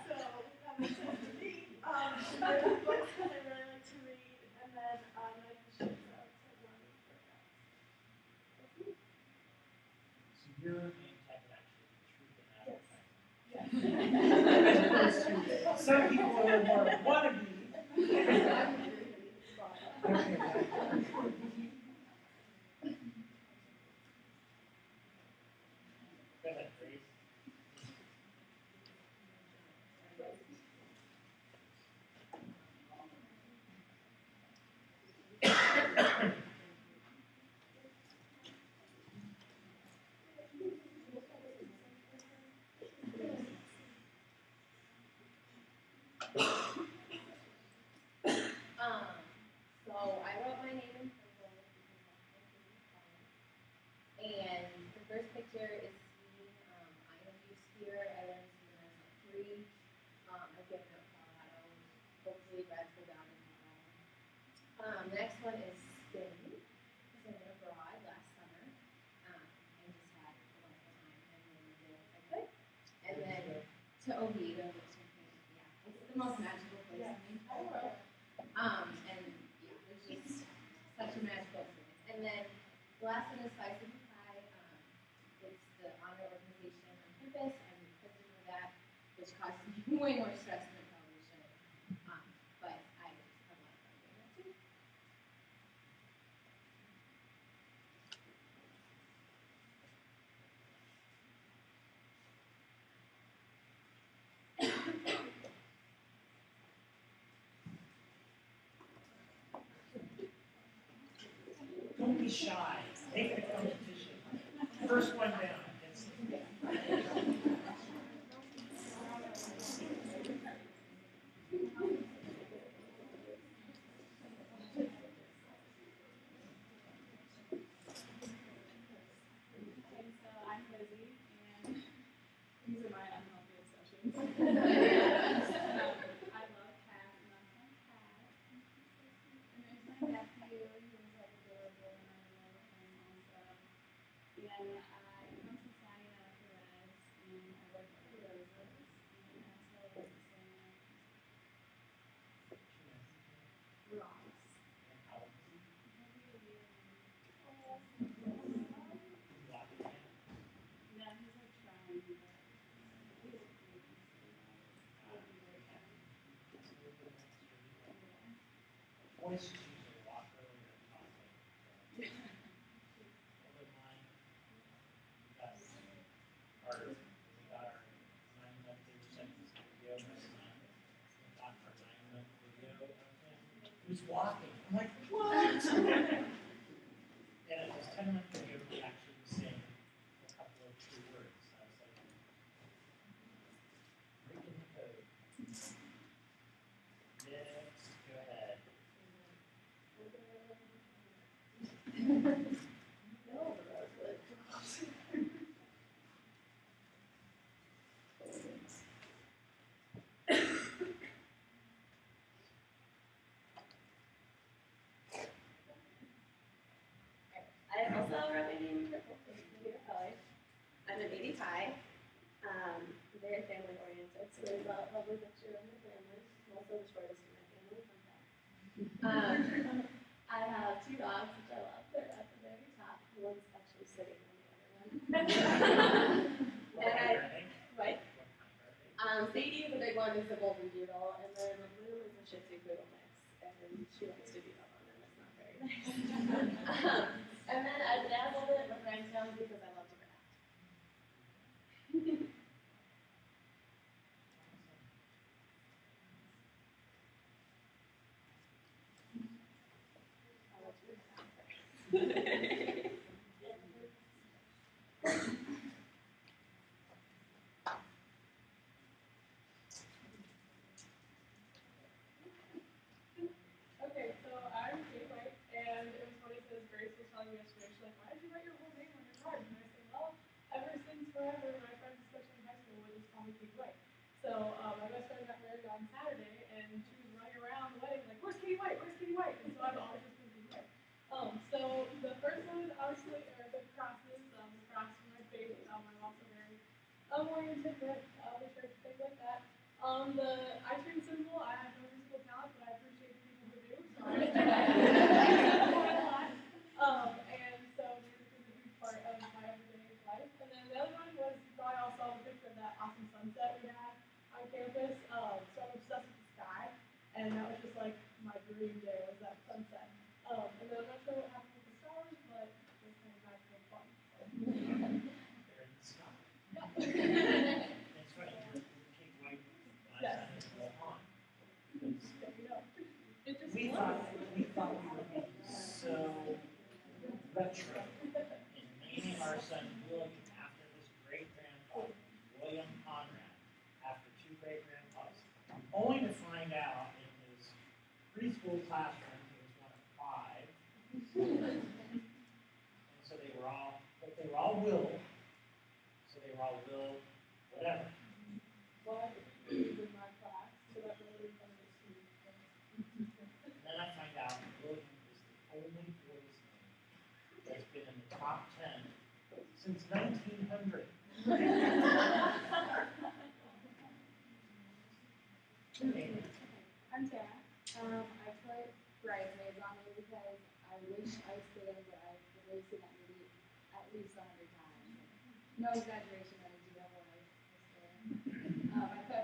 So that makes sense for me. The books that I really like to read, and then I like the shoes out, so I want to work out. So your name tag is actually truth and Yes. advertising. Some people are more wannabe. Okay. Go ahead, Grace. So I wrote my name in purple because that's my favorite color. And the first picture is me. I am a skier. I learned to when I was like 3. I've been in Colorado. Hopefully, grads go down in Colorado. The next one is spinning because I went abroad last summer. And just had a wonderful time and learned it if I could. And then to Oviedo, which I think, yeah, it's the most magical place in the entire world. And yeah, it's just such a magical experience. And then the last one is Spicy Pie. It's the honor organization which causes me way more stress than it probably should. But I have a lot of fun doing that too. Don't be shy. Make it a competition. First one down. Okay, so I'm Lizzie, and these are my unhealthy obsessions. I love cats, and I'm a cat. And there's my nephew, who's like adorable, and I love him also. And I come from Cincinnati, and I like the Reds, and I work for the Roses, and I also like to sing rocks. Yeah, he's like trying, but he's a baby, so he'll be very fun. Voice is usually a lot earlier in talking. One of mine, we got our 9-month, they were sent this video, my son, we got our 9-month video of him. He was walking. I'm like, what? And it was 10-month video, he actually was saying a couple of true words. I was like, breaking the code. Next, go ahead. I also wrote my name in purple, favorite color. I'm an 80 tie, very family oriented, so there's a lovely picture of my family. I'm also the shortest in my family, fun fact. I have 2 dogs, which I love. They're at the very top. One's actually sitting on the other one. Right? Sadie, the big one, is the golden doodle, and then Lou is a Shih Tzu poodle mix, and she likes to beat up on them. It's not very nice. And then I dabbled it with rhinestones because I love to craft. I'll let you craft first. Okay, so I'm Kate White, and it was funny because Grace was telling me yesterday, she's like, why did you write your whole name on your card? And I said, well, ever since forever, my friends, especially in high school, would just call me Kate White. So my best friend got married on Saturday, and she was running around the wedding like, where's Katie White? Where's Katie White? And so I've always just been Katie White. So the first one, obviously, are the crosses. The cross is my favorite. I'm also very oriented with the church, things like that. The ice cream symbol, I have no musical talent, but I appreciate the people who do. So I quite a lot. And so music is a huge part of my everyday life. And then the other one was, you probably all saw the picture of that awesome sunset we had on campus. So I'm obsessed with the sky, and that was just like my dream day was that sunset. And then I'm not sure what happened with the stars, but it was kind of magical and fun. They're in the sky. It's funny, Kate White, my son is well on. It just We thought we were being so retro in naming our son William after his great-grandfather, William Conrad, after 2 great-grandpas, only to find out in his preschool classroom he was one of 5. And so they were all Will. So they were all Will, whatever. Well, in my class, so that really understood. And then I find out William is the only boy's name that's been in the top 10 since 1900. I'm Tara. I put Bridesmaids on me because I wish I was kidding, but I've literally seen that movie at least 100 times. No exaggeration, I do have a life. I swear. I put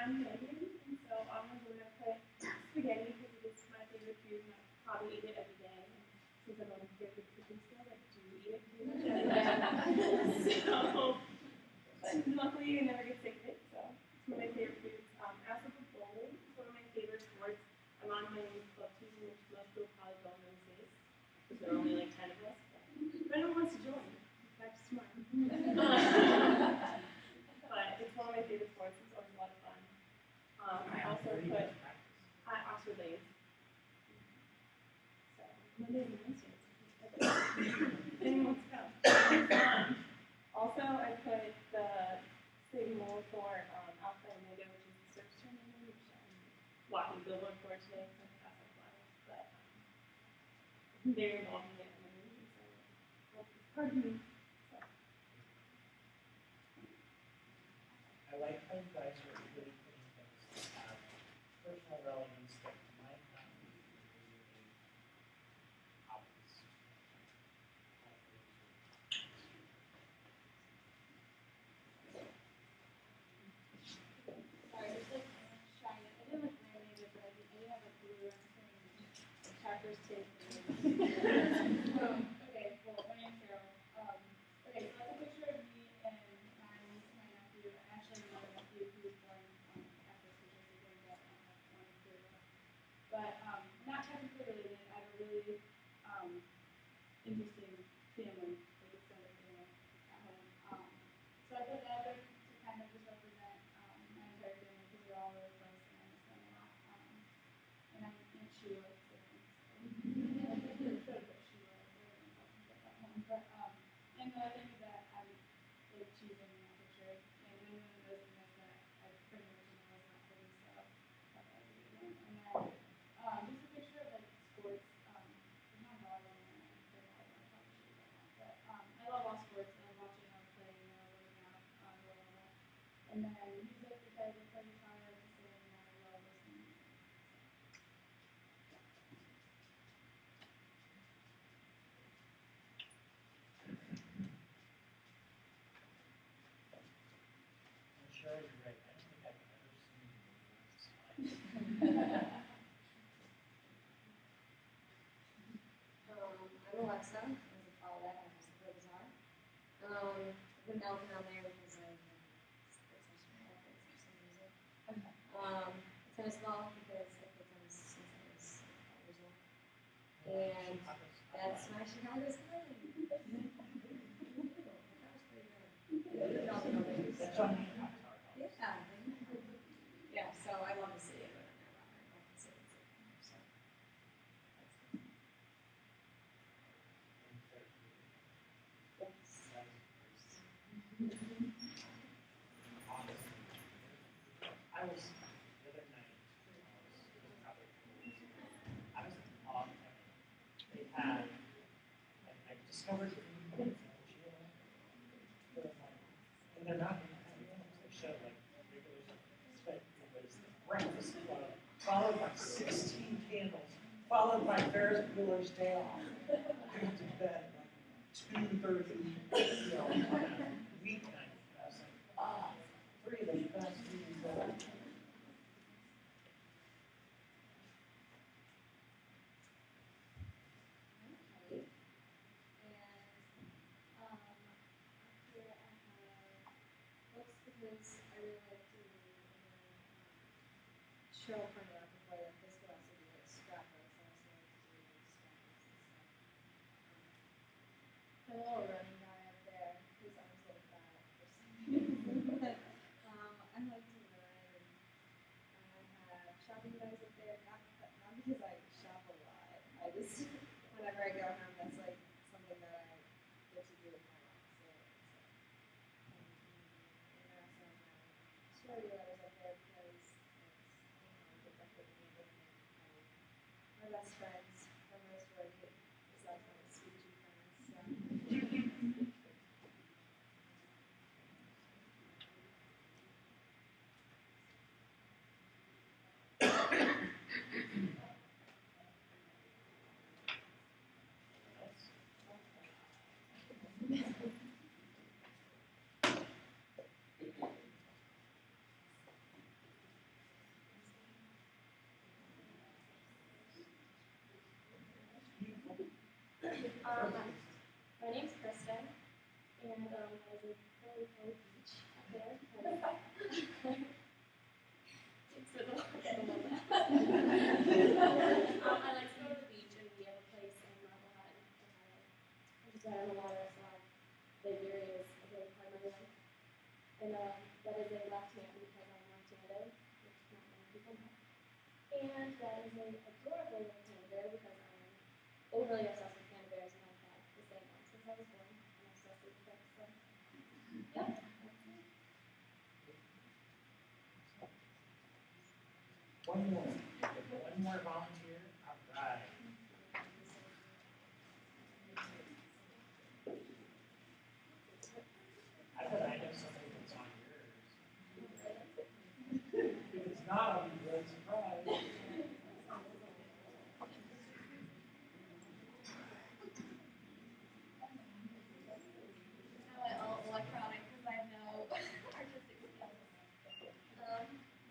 I'm Megan, and so I'm going to put spaghetti because it is my favorite food, and I probably eat it every day. And since I'm only here for cooking skills, I do eat it pretty much every day. So, but luckily I never get sick of it, so it's one of my favorite foods. I also put bowling. It's one of my favorite sports. I'm on my own club team, which most people probably don't know exist, because there are only like 10 of us. But no one wants to join. That's smart. But it's one of my favorite sports. It's always a lot of fun. I also put Oxford Lanes. So Mondays and Wednesdays. Anyone wants to go? Also, I put the signal for Alpha and Omega, which is the search tournament, which I'm walking Billboard for today because I'm past my finals. But I'm very involved in it, and I'm really excited. Well, it's part of me. So. I like how you guys are really putting things that have personal relevance that might not be immediately obvious. Sorry, just like shiny. I didn't like laminate it, but I did have a glue and chapters tape. Okay, well, my name's Carol. Okay, so that's a picture of me and my niece and my nephew. And actually, my nephew who was born after this picture, so he got one year ago. But not technically related. I have a really interesting family, like extended family at home. So I put that there to kind of just represent my entire family because we're all really close and I miss them a lot. And I'm Aunt Sheila, so I think so. I should put Sheila or whatever I'm talking about that one. But and the other thing is that I'm like choosing that picture, and anyone who knows me knows that I pretty much know it's not pretty, so I thought that was a good one. And then just a picture of like sports. There's not volleyball in there. There's volleyball. I probably should have done that. But I love all sports. I love watching. I love playing. I love working out. I love all that. And then music, because I play guitar, I like to sing, and I love listening to music. I'm sure you're right. I don't think I've ever seen you with this. I'm Alexa. As a follow that, I just play guitar. I put an elephant on there because I sports my elephants for some reason. Tennis ball because I played tennis since I was 5 years old. And that's my Chicago Sky. That was pretty good. That's on me. Yeah, so I love the city. I live in there. I love the city. So I was the other night. I was in awe. They had, I discovered and they're not animals. They show like regular stuff, but it was the Breakfast Club, followed by 16 candles, followed by Ferris Bueller's Day Off. I went to bed at like 2:30, on a weeknight. I was like, three of the best movies ever. Here I have books because I really like to show pornography like this, but also do like scrapbooks. I also like to do like scrapbooks and stuff. The little running guy up there, his arms look fat for some reason. But I like to run, and I have shopping bags up there. Not because I shop a lot. I just whenever I go home, that's like something that I get to do with my mom. So and I also have my sorority letters up there because it's definitely me with my best friends from my sorority. Because that's my sweet two friends. So. My name's Kristen, and there's a really cool beach up there. It's a little I like to go to the beach, and we have a place in Marblehead, Ohio, which is right on the water, so Lake Erie is a big part of my life. And that is a left hand because I'm left-handed, which not many people know. And that is an adorable little panda bear because I'm overly obsessed with panda bears, and I've had the same one since I was born. I'm obsessed with them, so yeah, that's it. One more volunteer, all right. I bet I know something that's on yours. If it's not, I'll be really surprised. All electronic because I have no artistic skills.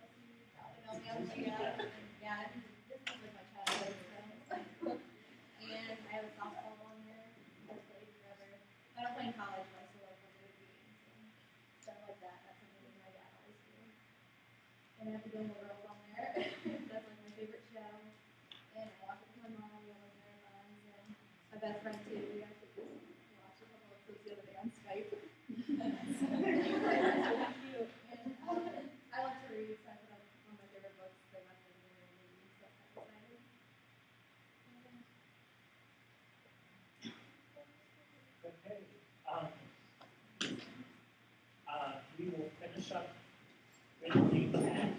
Most of you probably know me on Vega, and yeah, this is like my childhood. So. And I have a softball on there. I've played forever. I don't play in college, but I still like playing video games and stuff like that. That's something my dad always do. And I have the Gilmore Girls on there. That's like my favorite show. And I watch it with my mom. We always marathons, and my best friend too. We actually just watched a couple episodes the other day on Skype. That's really cute. And I love to read, so I put up one of my favorite books. They left me in the movie, so I'm excited. Okay. We will finish up with the tax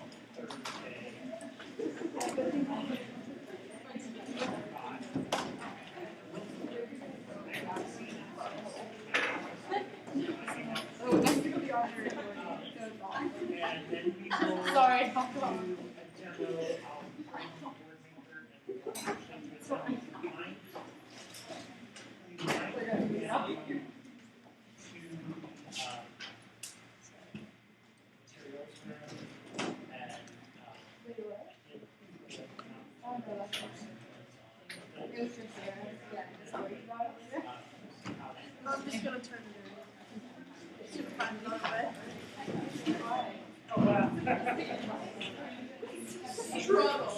on Thursday. And then we will Sorry. do a demo. I'll bring the board member and we'll actually do it online. We might go down to materials room and I'm just gonna turn it in. Super fun, but. oh wow. Struggle.